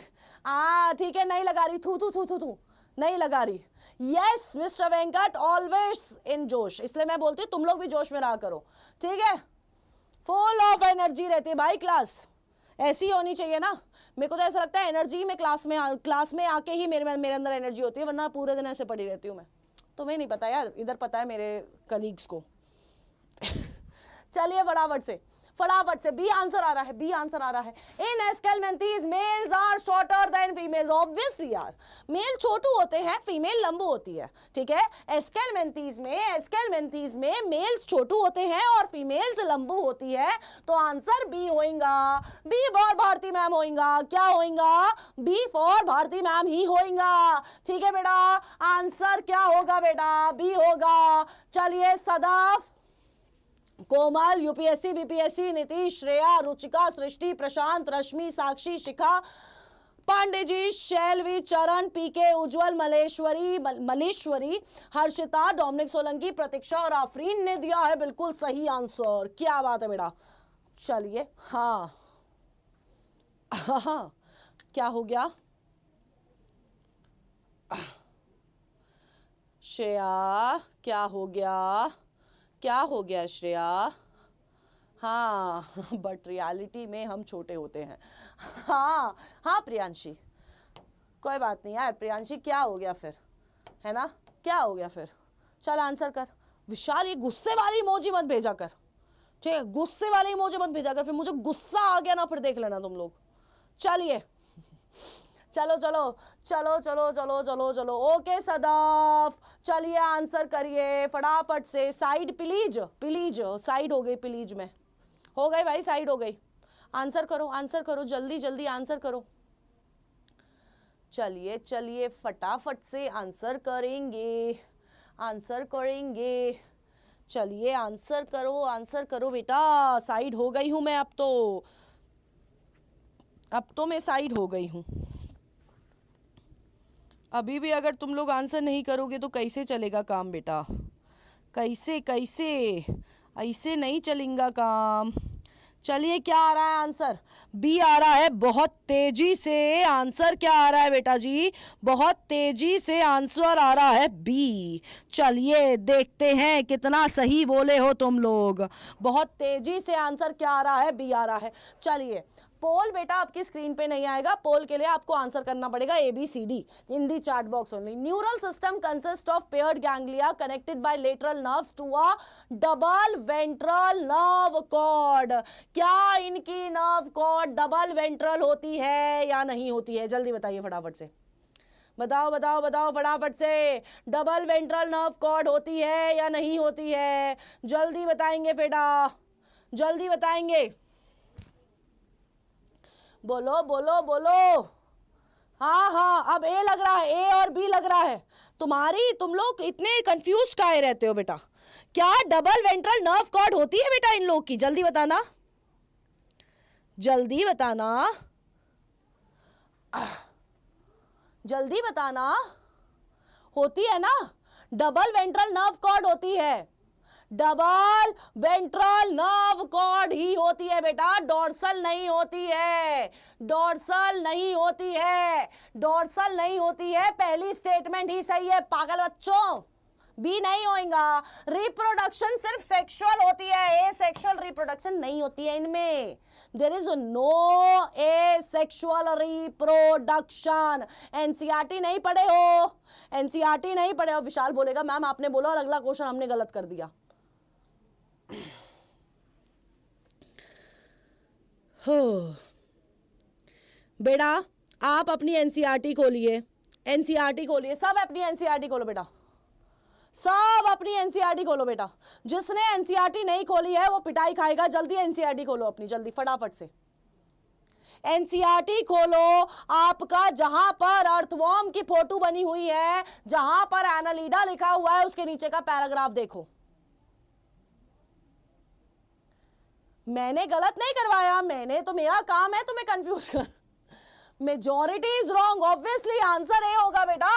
ठीक है, नहीं लगा रही, थू नहीं लगा रही। Yes mister Venkat, always in जोश, इसलिए मैं बोलती हूँ तुम लोग भी जोश में रहा करो, ठीक है। फुल ऑफ एनर्जी रहती है भाई क्लास, ऐसी होनी चाहिए ना। मेरे को तो ऐसा लगता है एनर्जी में क्लास में आके ही मेरे अंदर एनर्जी होती है, वरना पूरे दिन ऐसे पड़ी रहती हूँ मैं। तुम्हें नहीं पता यार, इधर पता है मेरे कलीग्स को। चलिए फटाफट से बी आंसर आ रहा है। In aschelminthes males are shorter than females, obviously यार, मेल छोटू होते हैं, फीमेल लंबू होती है, ठीक है। एस्केलमेंथीज में मेल्स छोटू होते हैं और फीमेल्स लंबू होती है, तो आंसर बी होएगा। बी फॉर भारती मैम होएगा। क्या होएगा? बी फॉर भारती मैम ही होएगा, ठीक है बेटा। आंसर क्या होगा बेटा? बी होगा। चलिए सदाफ, कोमल, यूपीएससी, बीपीएससी, नीतीश, श्रेया, रुचिका, सृष्टि, प्रशांत, रश्मि, साक्षी, शिखा, पांडे जी, शैलवी, चरण, पीके, उज्जवल, मलेश्वरी, हर्षिता, डोमिनिक सोलंकी, प्रतीक्षा और आफरीन ने दिया है बिल्कुल सही आंसर। क्या बात है बेटा। चलिए हाँ क्या हो गया? श्रेया क्या हो गया श्रेया? हाँ बट रियलिटी में हम छोटे होते हैं। हाँ प्रियांशी, कोई बात नहीं यार प्रियांशी, क्या हो गया फिर, है ना, क्या हो गया फिर? चल आंसर कर। विशाल ये गुस्से वाली इमोजी मत भेजा कर, ठीक है, गुस्से वाली इमोजी मत भेजा कर, फिर मुझे गुस्सा आ गया ना फिर देख लेना तुम लोग। चलिए चलो ओके सदाफ, चलिए आंसर करिए फटाफट से। साइड प्लीज साइड हो गई, प्लीज में हो गई भाई, साइड हो गई। आंसर करो जल्दी आंसर करो। चलिए फटाफट से आंसर करेंगे। चलिए आंसर करो बेटा। साइड हो गई हूं मैं, अब तो मैं साइड हो गई हूं। अभी भी अगर तुम लोग आंसर नहीं करोगे तो कैसे चलेगा काम बेटा? कैसे ऐसे नहीं चलेगा काम। चलिए क्या आ रहा है आंसर? बी आ रहा है बहुत तेजी से। आंसर क्या आ रहा है बेटा जी? बहुत तेजी से आंसर आ रहा है बी। चलिए देखते हैं कितना सही बोले हो तुम लोग। बहुत तेजी से आंसर क्या आ रहा है? बी आ रहा है। चलिए पोल बेटा आपकी स्क्रीन पे नहीं आएगा, पोल के लिए आपको आंसर करना पड़ेगा ABCD in the chat box only. Neural system consist of paired ganglia connected by lateral nerves to a double ventral nerve cord. क्या इनकी नर्व कॉर्ड डबल वेंट्रल होती है या नहीं होती है? जल्दी बताइए फटाफट से, बताओ बताओ बताओ फटाफट से, डबल वेंट्रल नर्व कॉर्ड होती है या नहीं होती है? जल्दी बताएंगे बेटा, जल्दी बताएंगे, बोलो बोलो बोलो। हाँ हाँ, अब ए लग रहा है, ए और बी लग रहा है। तुम लोग इतने कंफ्यूज काहे रहते हो बेटा? क्या डबल वेंट्रल नर्व कॉर्ड होती है बेटा इन लोग की? जल्दी बताना, जल्दी बताना, जल्दी बताना। होती है ना, डबल वेंट्रल नर्व कॉर्ड होती है, डबल वेंट्रल नर्व कॉर्ड ही होती है बेटा, डोर्सल नहीं होती है, डोर्सल नहीं होती है, डोर्सल नहीं होती है। पहली स्टेटमेंट ही सही है पागल बच्चों, बी नहीं होएगा। रिप्रोडक्शन सिर्फ सेक्सुअल होती है, ए सेक्सुअल रिप्रोडक्शन नहीं होती है इनमें। There is no asexual reproduction. NCERT नहीं पढ़े हो, एनसीईआरटी नहीं पढ़े हो। विशाल बोलेगा मैम आपने बोला और अगला क्वेश्चन हमने गलत कर दिया। हो बेटा आप अपनी एनसीईआरटी खोलिए, एनसीईआरटी खोलिए, सब अपनी एनसीईआरटी खोलो बेटा, सब अपनी एनसीईआरटी खोलो बेटा। जिसने एनसीईआरटी नहीं खोली है वो पिटाई खाएगा। जल्दी एनसीईआरटी खोलो अपनी, जल्दी फटाफट से एनसीईआरटी खोलो। आपका जहां पर अर्थवॉर्म की फोटो बनी हुई है, जहां पर एनालिडा लिखा हुआ है, उसके नीचे का पैराग्राफ देखो। मैंने गलत नहीं करवाया, मैंने तो, मेरा काम है तुम्हें कंफ्यूज कर। Majority is wrong, obviously answer A होगा बेटा,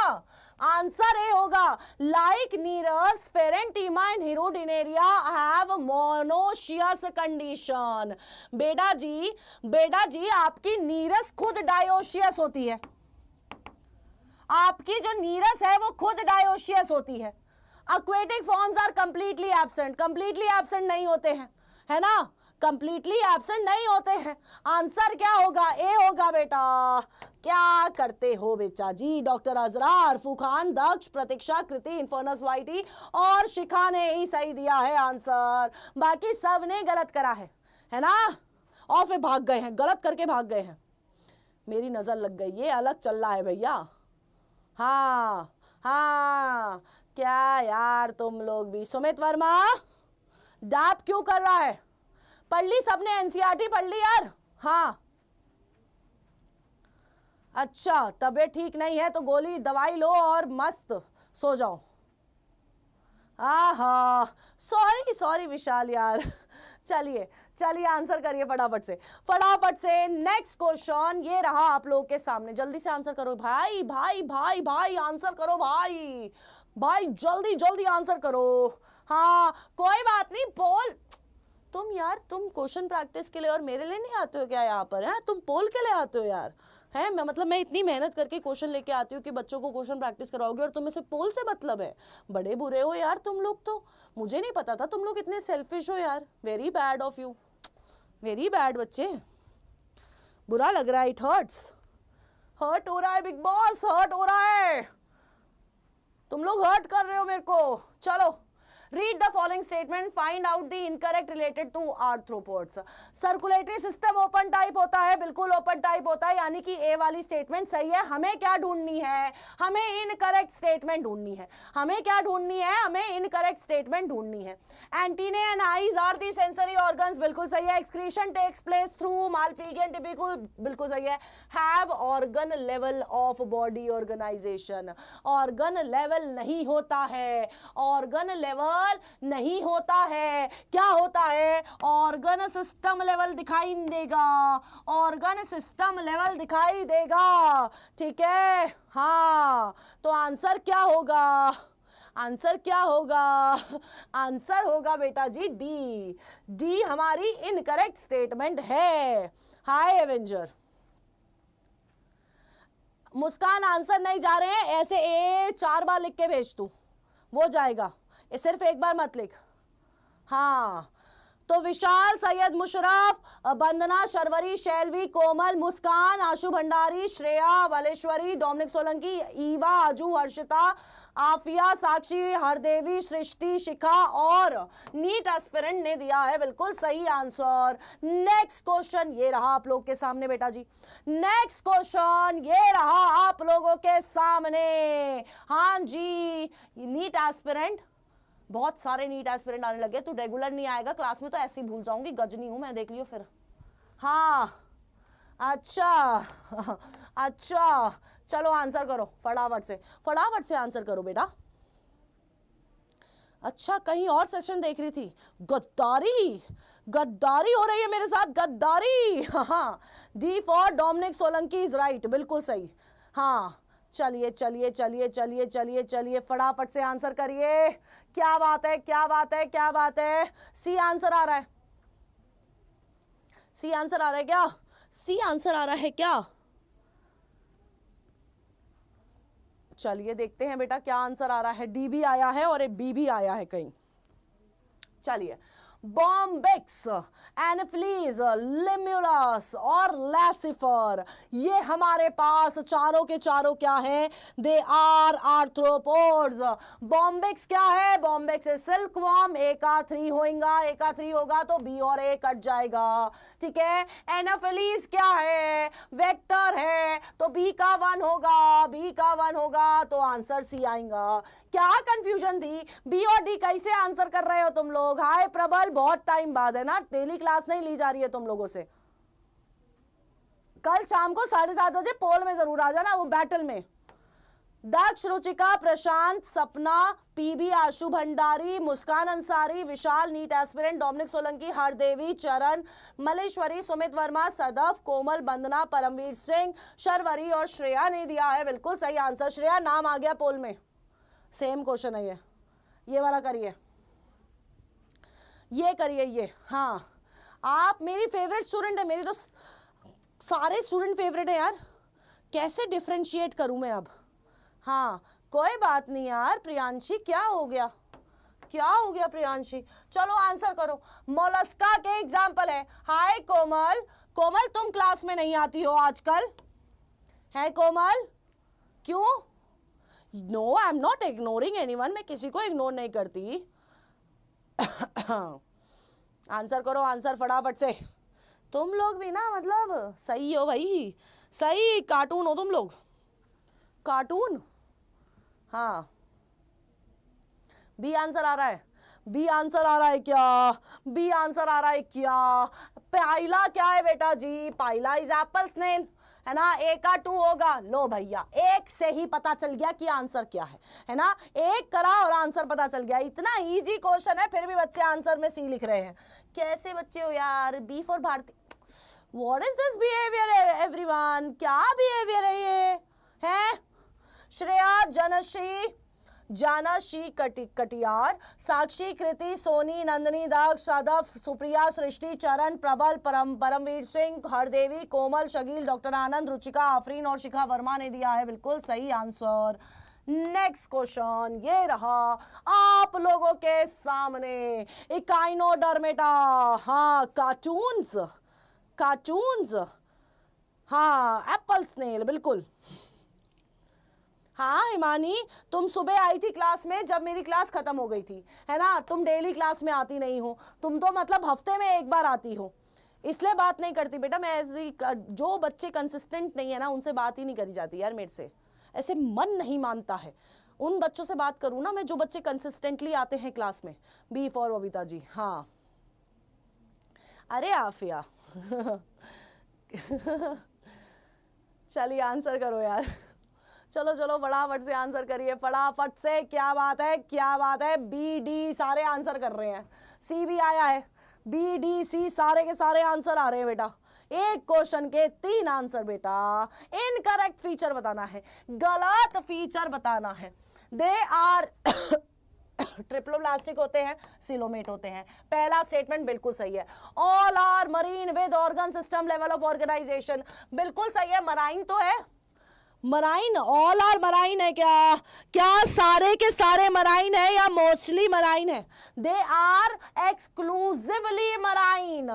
आंसर ए होगा। लाइक नीरस पेरेंटीमा एंड हिरोडिनेरिया हैव मोनोशियस कंडीशन। बेटा जी आपकी नीरस खुद डायोशियस होती है, आपकी जो नीरस है वो खुद डायोशियस होती है। Aquatic forms are completely absent, completely absent नहीं होते हैं, है ना, कंप्लीटली एब्सेंट नहीं होते हैं। आंसर क्या होगा? ए होगा बेटा। क्या करते हो बेटा जी? डॉक्टर अजरार, फूखान, दक्ष, प्रतीक्षा, कृति, इन्फोनस वाइटी और शिखा ने ही सही दिया है आंसर, बाकी सब ने गलत करा है ना, और फिर भाग गए हैं, गलत करके भाग गए हैं। मेरी नजर लग गई, ये अलग चल रहा है भैया। हाँ हाँ, क्या यार तुम लोग भी। सुमित वर्मा डैप क्यों कर रहा है? पढ़ ली सबने एनसीईआरटी पढ़ ली यार? हाँ अच्छा, तबीयत ठीक नहीं है तो गोली दवाई लो और मस्त सो जाओ। आहा सॉरी सॉरी विशाल यार। चलिए चलिए आंसर करिए फटाफट से, फटाफट से। नेक्स्ट क्वेश्चन ये रहा आप लोगों के सामने, जल्दी से आंसर करो भाई भाई भाई भाई, आंसर करो भाई भाई, जल्दी जल्दी आंसर करो। हाँ कोई बात नहीं, पोल तुम यार, तुम क्वेश्चन प्रैक्टिस के लिए और मेरे लिए नहीं आते हो क्या यहाँ पर? है तुम पोल के लिए आते हो यार? है मैं मतलब मैं इतनी मेहनत करके क्वेश्चन लेके आती हूँ कि बच्चों को क्वेश्चन प्रैक्टिस कराओगे और तुम्हें से पोल से मतलब है? बड़े बुरे हो यार तुम लोग तो, मुझे नहीं पता था तुम लोग इतने सेल्फिश हो यार। Very bad of you, very bad बच्चे, बुरा लग रहा है। इट हर्ट्स, हर्ट हो रहा है बिग बॉस, हर्ट हो रहा है, तुम लोग हर्ट कर रहे हो मेरे को। चलो read the following statement, find out the incorrect related to arthropods। Circulatory system open type होता है, बिल्कुल ओपन टाइप होता है, यानी कि ए वाली स्टेटमेंट सही है। हमें क्या ढूंढनी है? हमें इनकरेक्ट स्टेटमेंट ढूंढनी है। हमें क्या ढूंढनी है? हमें इनकरेक्ट स्टेटमेंट ढूंढनी है। Antennae and eyes are the sensory organs, बिल्कुल सही है। Excretion takes place through Malpighian tubules, बिल्कुल सही है। Have organ level of body organization, organ level नहीं होता है, ऑर्गन लेवल नहीं होता है। क्या होता है? ऑर्गन सिस्टम लेवल दिखाई देगा, ऑर्गन सिस्टम लेवल दिखाई देगा, ठीक है। हाँ तो आंसर क्या होगा? आंसर क्या होगा? आंसर होगा बेटा जी डी, डी हमारी इनकरेक्ट स्टेटमेंट है। हाय एवेंजर, मुस्कान आंसर नहीं जा रहे हैं, ऐसे 4 बार लिख के भेज तू, वो जाएगा, सिर्फ एक बार मत लिख। हाँ तो विशाल, सैयद मुशर्रफ, वंदना, शर्वरी, शैलवी, कोमल, मुस्कान, आशु भंडारी, श्रेया, वलेश्वरी, डोमिनिक सोलंकी, ईवा, अजू, हर्षिता, आफिया, साक्षी, हरदेवी, सृष्टि, शिखा और नीट एस्पिरेंट ने दिया है बिल्कुल सही आंसर। नेक्स्ट क्वेश्चन ये रहा आप लोग के सामने बेटा जी, नेक्स्ट क्वेश्चन ये रहा आप लोगों के सामने। हाँ जी, नीट एस्पिरेंट, बहुत सारे नीट एस्पिरेंट आने लगे, तू रेगुलर नहीं आएगा क्लास में तो ऐसे ही भूल जाऊंगी, गजनी हूं मैं, देख लियो फिर। हाँ अच्छा अच्छा, चलो आंसर करो फटाफट से आंसर करो बेटा। अच्छा, कहीं और सेशन देख रही थी, गद्दारी हो रही है मेरे साथ, गद्दारी। हाँ, D for Dominic Solanki is right, बिल्कुल सही। हाँ चलिए चलिए चलिए चलिए चलिए चलिए, फटाफट से आंसर करिए। क्या बात है, क्या बात है, क्या बात है। सी आंसर आ रहा है, सी आंसर आ रहा है क्या, सी आंसर आ रहा है क्या? चलिए देखते हैं बेटा क्या आंसर आ रहा है। डी भी आया है और एक बी भी आया है कहीं। चलिए, बॉम्बिक्स, एनाफिलीज, लिम्युलस और लैसिफर, ये हमारे पास चारों के चारों क्या है, दे आर आर्थ्रोपोड्स। बॉम्बिक्स क्या है, बॉम्बिक्स है सिल्कवॉर्म, ए का 3 होगा, ए का 3 होगा तो बी और ए कट जाएगा, ठीक है। एनाफिलीज क्या है, वेक्टर है तो बी का 1 होगा, बी का 1 होगा तो आंसर सी आएगा। क्या कंफ्यूजन थी, बी और डी कैसे आंसर कर रहे हो तुम लोग? हाय प्रबल, बहुत टाइम बाद है ना, डेली क्लास नहीं ली जा रही है तुम लोगों से। कल शाम को 7:30 बजे पोल में जरूर आ जाना, वो बैटल में। दक्ष, रुचिका, प्रशांत, सपना, पीबी, आशु भंडारी, मुस्कान अंसारी, विशाल NEET aspirant, Dominic Solanki, Hardevi, चरण, मलेश्वरी, सुमित वर्मा, सदफ, कोमल, वंदना, परमवीर सिंह, शर्वरी और श्रेया ने दिया है बिल्कुल सही आंसर। श्रेया नाम आ गया पोल में, सेम क्वेश्चन है ये वाला करिए, ये करिए ये। हाँ, आप मेरी फेवरेट स्टूडेंट है, मेरी तो सारे स्टूडेंट फेवरेट है यार, कैसे डिफरेंशिएट करूं मैं अब। हाँ कोई बात नहीं यार। प्रियांशी क्या हो गया, क्या हो गया प्रियांशी? चलो आंसर करो। मोलस्का के एग्जाम्पल है। हाय कोमल, कोमल तुम क्लास में नहीं आती हो आजकल, है कोमल? क्यों? No, I am not ignoring anyone, मैं किसी को इग्नोर नहीं करती। आंसर करो, आंसर फटाफट से। तुम लोग भी ना मतलब सही हो भाई, सही कार्टून हो तुम लोग, कार्टून। हाँ, बी आंसर आ रहा है, बी आंसर आ रहा है क्या, बी आंसर आ रहा है क्या? पाइला क्या है बेटा जी, पाइला इज एप्पल स्नेल, है ना। ए का 2 होगा, लो भैया एक से ही पता चल गया कि आंसर क्या है ना। एक करा और आंसर पता चल गया। इतना इजी क्वेश्चन है फिर भी बच्चे आंसर में सी लिख रहे हैं, कैसे बच्चे हो यार। B for Bharti, what is this behaviour everyone, क्या बिहेवियर है ये, है? श्रेया, जनश्री, जानशी कटियार, साक्षी, कृति, सोनी, नंदनी, दक्ष, सदफ, सुप्रिया, सृष्टि, चरण, प्रबल, परमवीर सिंह, हरदेवी, कोमल, शकील, डॉक्टर आनंद, रुचिका, आफरीन और शिखा वर्मा ने दिया है बिल्कुल सही आंसर। नेक्स्ट क्वेश्चन ये रहा आप लोगों के सामने, इकाइनोडर्मेटा। हाँ, कार्टून्स, कार्टून्स, हाँ, एप्पल स्नेल बिल्कुल। हाँ हिमानी, तुम सुबह आई थी क्लास में जब मेरी क्लास खत्म हो गई थी, है ना। तुम डेली क्लास में आती नहीं हो, तुम तो मतलब हफ्ते में एक बार आती हो, इसलिए बात नहीं करती बेटा। मैं ऐसी, जो बच्चे कंसिस्टेंट नहीं है ना उनसे बात ही नहीं करी जाती यार मेरे से, ऐसे मन नहीं मानता है। उन बच्चों से बात करूँ ना मैं जो बच्चे कंसिस्टेंटली आते हैं क्लास में। B for Babita ji. हाँ, अरे आफिया चलिए आंसर करो यार, चलो चलो फटाफट से आंसर करिए, फटाफट से। क्या बात है, क्या बात है। बी डी सारे आंसर कर रहे हैं, सी भी आया है, बी डी सी सारे के सारे आंसर आ रहे हैं बेटा। एक क्वेश्चन के 3 आंसर बेटा। इनकरेक्ट फीचर बताना है, गलत फीचर बताना है। दे आर ट्रिप्लोब्लास्टिक होते हैं, सिलोमेट होते हैं। पहला स्टेटमेंट बिल्कुल सही है। All are marine with organ system level of organization, बिल्कुल सही है। मराइन तो है, मराइन, ऑल आर मराइन है क्या? क्या सारे के सारे मराइन है या मोस्टली मराइन है? They are exclusively marine,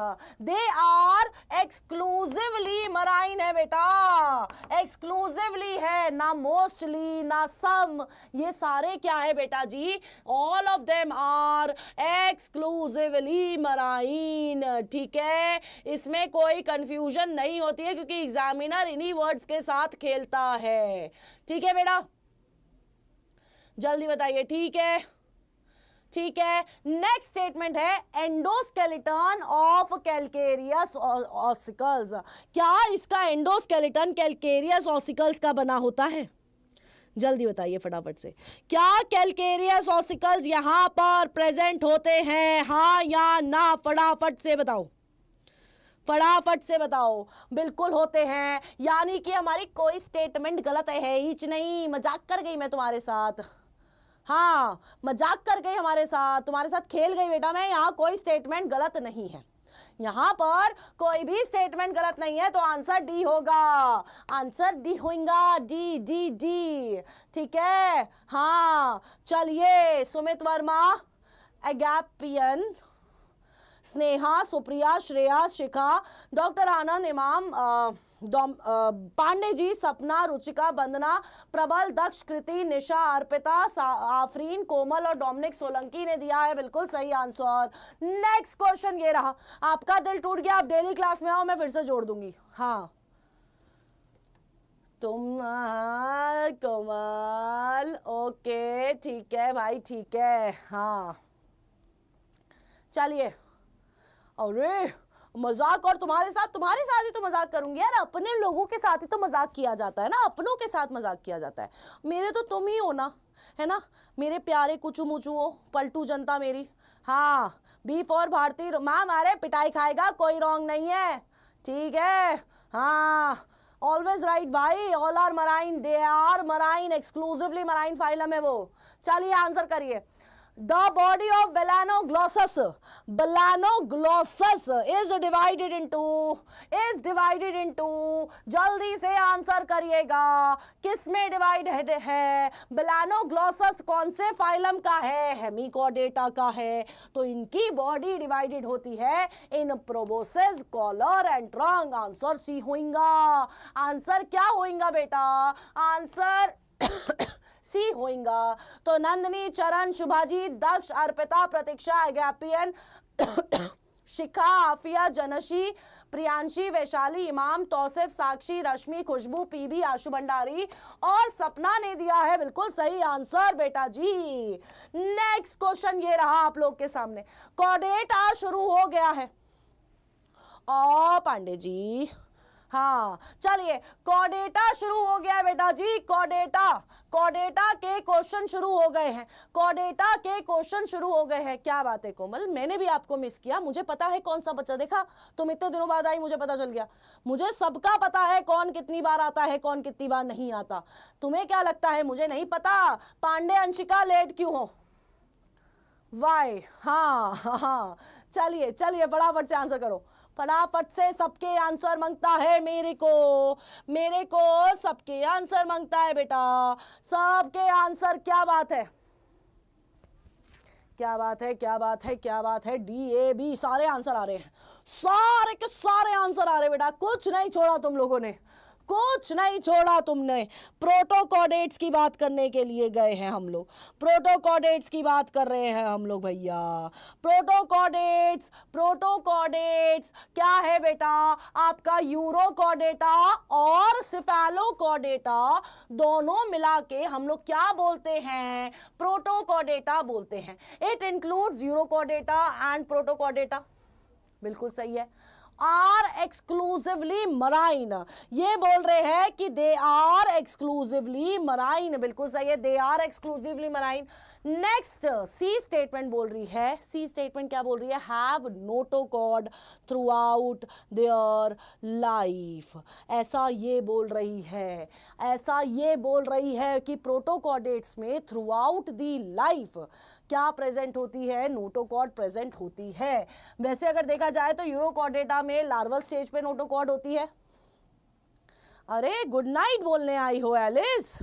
they are exclusively marine है बेटा, एक्सक्लूसिवली है, ना मोस्टली ना सम, ये सारे क्या है बेटा जी? All of them are exclusively marine. ठीक है, इसमें कोई कंफ्यूजन नहीं होती है क्योंकि एग्जामिनर इन्हीं वर्ड्स के साथ खेलता है। ठीक है बेटा, जल्दी बताइए। ठीक है, ठीक है। नेक्स्ट स्टेटमेंट है एंडोस्केलेटन ऑफ कैलकेरियस ऑसिकल्स। क्या इसका एंडोस्केलेटन कैलकेरियस ऑसिकल्स का बना होता है? जल्दी बताइए फटाफट से। क्या कैलकेरियस ऑसिकल्स यहां पर प्रेजेंट होते हैं, हाँ या ना? फटाफट से बताओ, फटाफट से बताओ। बिल्कुल होते हैं, यानी कि हमारी कोई स्टेटमेंट गलत है ही नहीं। मजाक कर गई मैं तुम्हारे साथ, हाँ मजाक कर गई हमारे साथ, तुम्हारे साथ खेल गई बेटा मैं। यहाँ कोई स्टेटमेंट गलत नहीं है, यहाँ पर कोई भी स्टेटमेंट गलत नहीं है, तो आंसर डी होगा, आंसर डी होगा, डी डी डी। ठीक है, हाँ चलिए। सुमित वर्मा, अगैपियन, स्नेहा, सुप्रिया, श्रेया, शिखा, डॉक्टर आनंद, इमाम, पांडे जी, सपना, रुचिका, वंदना, प्रबल, दक्ष, कृति, निशा, अर्पिता, आफरीन, कोमल और डोमिनिक सोलंकी ने दिया है बिल्कुल सही आंसर। नेक्स्ट क्वेश्चन ये रहा। आपका दिल टूट गया, आप डेली क्लास में आओ, मैं फिर से जोड़ दूंगी। हाँ तुम, हाँ कोमल, ओके ठीक है भाई, ठीक है। हाँ चलिए। अरे मजाक, और तुम्हारे साथ ही तो मजाक करूंगी यार, अपने लोगों के साथ ही तो मजाक किया जाता है ना, अपनों के साथ मजाक किया जाता है। मेरे तो तुम ही हो ना, है ना, मेरे प्यारे कुचू मुचू हो, पलटू जनता मेरी। हाँ, बी फॉर भारती। माँ मारे पिटाई खाएगा, कोई रॉन्ग नहीं है। ठीक है, हाँ ऑलवेज राइट भाई। All are marine, they are marine, exclusively marine phylum है वो। चलिए आंसर करिए। The body of Belanoglossus is divided into जल्दी से आंसर करिएगा, किस में डिवाइडेड है? Belanoglossus कौन से फाइलम का है? हेमिकोडेटा का है। तो इनकी बॉडी डिवाइडेड होती है in proboscis, collar and trunk. Answer C होगा। आंसर क्या होगा बेटा? आंसर सी होगा। तो नंदिनी, चरण, शुभाजी, दक्ष, अर्पिता, प्रतीक्षा, अगैपियन, शिखा, आफिया, जनशी, प्रियांशी, वैशाली, इमाम, तौसिफ, साक्षी, रश्मि, खुशबू, पीबी, आशु भंडारी और सपना ने दिया है बिल्कुल सही आंसर बेटा जी। नेक्स्ट क्वेश्चन ये रहा आप लोग के सामने। कॉर्डेट आ शुरू हो गया है। ओ पांडे जी, हाँ चलिए, कॉर्डेटा शुरू हो गया है बेटा जी। कॉर्डेटा के क्वेश्चन शुरू हो गए हैं, कॉर्डेटा के क्वेश्चन शुरू हो गए हैं। क्या बात है कोमल, मैंने भी आपको मिस किया, मुझे पता है कौन सा बच्चा, देखा तुम इतने दिनों बाद आई, मुझे पता चल गया। मुझे सबका पता है कौन कितनी बार आता है, कौन कितनी बार नहीं आता। तुम्हें क्या लगता है मुझे नहीं पता? पांडे अंशिका लेट क्यों हो? वाई, हाँ हाँ। चलिए चलिए फटाफट से आंसर करो, फटाफट से। सबके आंसर मांगता है मेरे को सबके आंसर मांगता है बेटा, सबके आंसर। क्या बात है, क्या बात है, क्या बात है, क्या बात है? DAB सारे आंसर आ रहे हैं, सारे के सारे आंसर आ रहे हैं बेटा, कुछ नहीं छोड़ा तुम लोगों ने, कुछ नहीं छोड़ा तुमने। प्रोटोकॉर्डेट्स की बात करने के लिए गए हैं हम लोग, प्रोटोकॉर्डेट्स की बात कर रहे हैं हम लोग भैया। प्रोटोकॉर्डेट्स, प्रोटोकॉर्डेट्स क्या है बेटा? आपका यूरोकॉर्डेटा और सिफेलोकॉर्डेटा दोनों मिला के हम लोग क्या बोलते हैं? प्रोटोकॉर्डेटा बोलते हैं। It includes urochordata and Protochordata. बिल्कुल सही है। आर एक्सक्लूसिवली मराइन, ये बोल रहे हैं कि दे आर एक्सक्लूसिवली मराइन। बिल्कुल सही है, they are exclusively marine. Next C statement बोल रही है, सी स्टेटमेंट क्या बोल रही है? Have notochord throughout their life. ऐसा ये बोल रही है, ऐसा ये बोल रही है कि प्रोटोकॉर्डेट्स में थ्रू आउट दी लाइफ क्या प्रेजेंट होती है? नोटोकॉर्ड प्रेजेंट होती है। वैसे अगर देखा जाए तो यूरोकॉर्डेटा में लार्वल स्टेज पे नोटोकॉर्ड होती है, अरे गुड नाइट बोलने आई हो एलिस,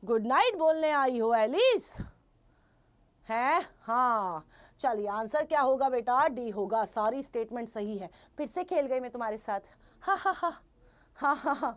गुड नाइट बोलने आई हो एलिस, है? हाँ चलिए आंसर क्या होगा बेटा? डी होगा, सारी स्टेटमेंट सही है। फिर से खेल गई मैं तुम्हारे साथ। हा हा हा हा हा हा।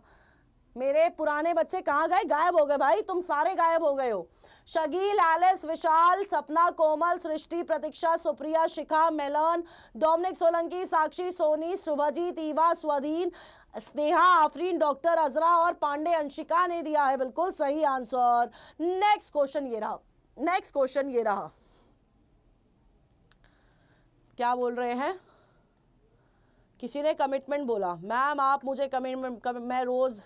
मेरे पुराने बच्चे कहाँ गए? गायब हो गए भाई, तुम सारे गायब हो गए हो। शकील, एलिस, विशाल, सपना, कोमल, सृष्टि, प्रतीक्षा, सुप्रिया, शिखा, मेलन, डोमिनिक सोलंकी, साक्षी, सोनी, शुभजीत, ईवा, स्वधीन, स्नेहा, आफरीन, डॉक्टर अजरा और पांडे अंशिका ने दिया है बिल्कुल सही आंसर। नेक्स्ट क्वेश्चन ये रहा, नेक्स्ट क्वेश्चन ये रहा। क्या बोल रहे हैं? किसी ने कमिटमेंट बोला। मैम आप मुझे कमिटमेंट, मैं रोज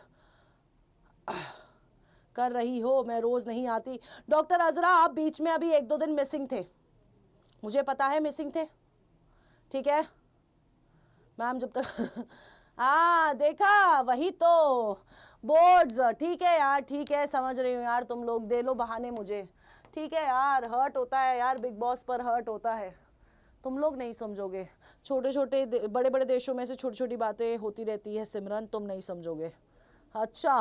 कर रही हो, मैं रोज नहीं आती। डॉक्टर अजरा आप बीच में अभी 1-2 दिन मिसिंग थे, मुझे पता है मिसिंग थे, ठीक है मैम जब तक हाँ देखा, वही तो बोर्ड्स, ठीक है यार, ठीक है समझ रही हूँ यार, तुम लोग दे लो बहाने मुझे, ठीक है यार, हर्ट होता है यार, बिग बॉस पर हर्ट होता है, तुम लोग नहीं समझोगे। छोटे छोटे बड़े बड़े देशों में से छोटी छोटी बातें होती रहती है सिमरन, तुम नहीं समझोगे। अच्छा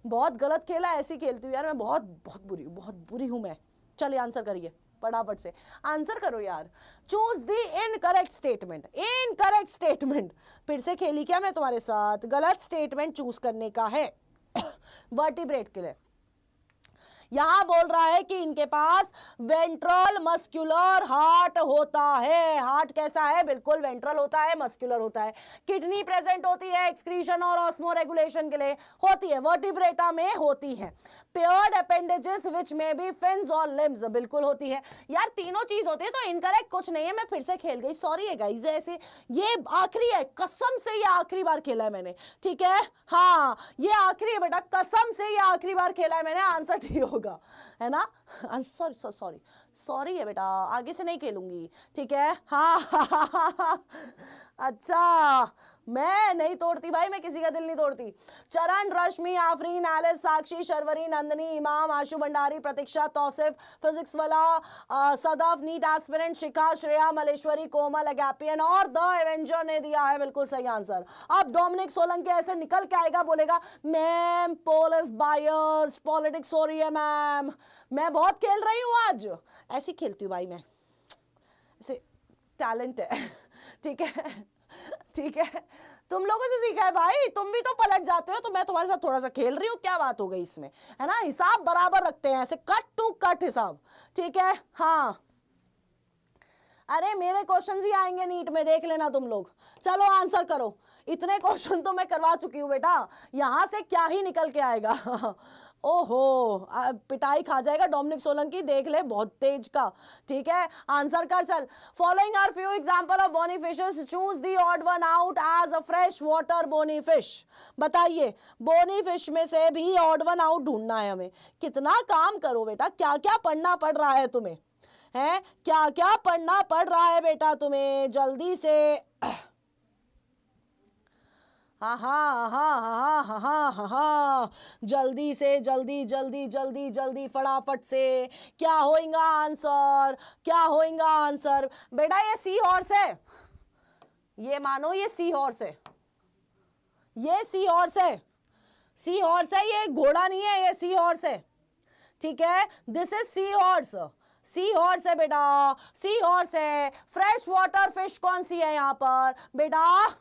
बहुत गलत खेला, ऐसी खेलती हूँ यार मैं, बहुत बहुत बुरी हूँ मैं। चलिए आंसर करिए फटाफट से, आंसर करो यार। Choose the incorrect statement, incorrect statement. फिर से खेली क्या मैं तुम्हारे साथ? गलत स्टेटमेंट चूज करने का है वर्टिब्रेट के लिए। यहां बोल रहा है कि इनके पास वेंट्रल मस्कुलर हार्ट होता है। हार्ट कैसा है? बिल्कुल वेंट्रल होता है, मस्कुलर होता है। किडनी प्रेजेंट होती है एक्सक्रीशन और ऑस्मो रेगुलेशन के लिए, होती है, वर्टिब्रेटा में होती है। पेयर्ड अपेंडेजेस विच में बी फिन्स और लिम्स, बिल्कुल होती है। यार तीनों चीज होती है, तो इनकरेक्ट कुछ नहीं है। मैं फिर से खेल गई, सॉरी है गाइस, ऐसे ये आखिरी है, कसम से ये आखिरी बार खेला है मैंने, ठीक है? हाँ ये आखिरी है बेटा, कसम से ये आखिरी बार खेला है मैंने। आंसर ठीक होगा, है ना? सॉरी है बेटा, आगे से नहीं खेलूंगी, ठीक है? हाँ अच्छा मैं नहीं तोड़ती भाई, मैं किसी का दिल नहीं तोड़ती। चरण, रश्मि, आफरीन, एलिस, साक्षी, शर्वरी, नंदनी, इमाम, आशु भंडारी, प्रतीक्षा, तौसिफ, फिजिक्स वाला, सदफ, नीट एस्पिरेंट, शिखा, श्रेया, मलेश्वरी, कोमल, अगैपियन और द एवेंजर ने दिया है बिल्कुल सही आंसर। अब डोमिनिक सोलंकी ऐसे निकल के आएगा, बोलेगा मैम पुलिस बायस, पॉलिटिक्स हो रही है मैम, मैं बहुत खेल रही हूँ आज, ऐसी खेलती हूँ भाई मैं, ऐसे टैलेंट है ठीक है ठीक है, तुम लोगों से सीखा है भाई, तुम भी तो पलट जाते हो, तो मैं तुम्हारे साथ थोड़ा सा खेल रही हूँ, क्या बात हो गई इसमें, है ना? हिसाब बराबर रखते हैं, ऐसे कट टू कट हिसाब, ठीक है? हाँ अरे मेरे क्वेश्चन ही आएंगे नीट में, देख लेना तुम लोग। चलो आंसर करो, इतने क्वेश्चन तो मैं करवा चुकी हूँ बेटा, यहां से क्या ही निकल के आएगा ओहो पिटाई खा जाएगा डोमिनिक सोलंकी, देख ले, बहुत तेज का, ठीक है? आंसर कर चल। Following are few example of bony fishes, choose the odd one out as a fresh water bony fish. बताइए बोनी फिश में से भी ऑड वन आउट ढूंढना है हमें। कितना काम करो बेटा, क्या क्या पढ़ना पड़ रहा है तुम्हें, है क्या क्या पढ़ना पड़ रहा है बेटा तुम्हें, जल्दी से हाँ हाँ हाँ हाँ हाँ हाँ हाँ हाँ जल्दी से, जल्दी जल्दी जल्दी जल्दी फटाफट से। क्या होएगा आंसर, क्या होएगा आंसर? बेटा ये सी हॉर्स है, ये मानो ये सी हॉर्स है, ये सी हॉर्स है, सी हॉर्स है, ये घोड़ा नहीं है, ये सी हॉर्स है, ठीक है? This is sea horse, sea horse है बेटा, सी हॉर्स है। फ्रेश वाटर फिश कौन सी है यहां पर बेटा?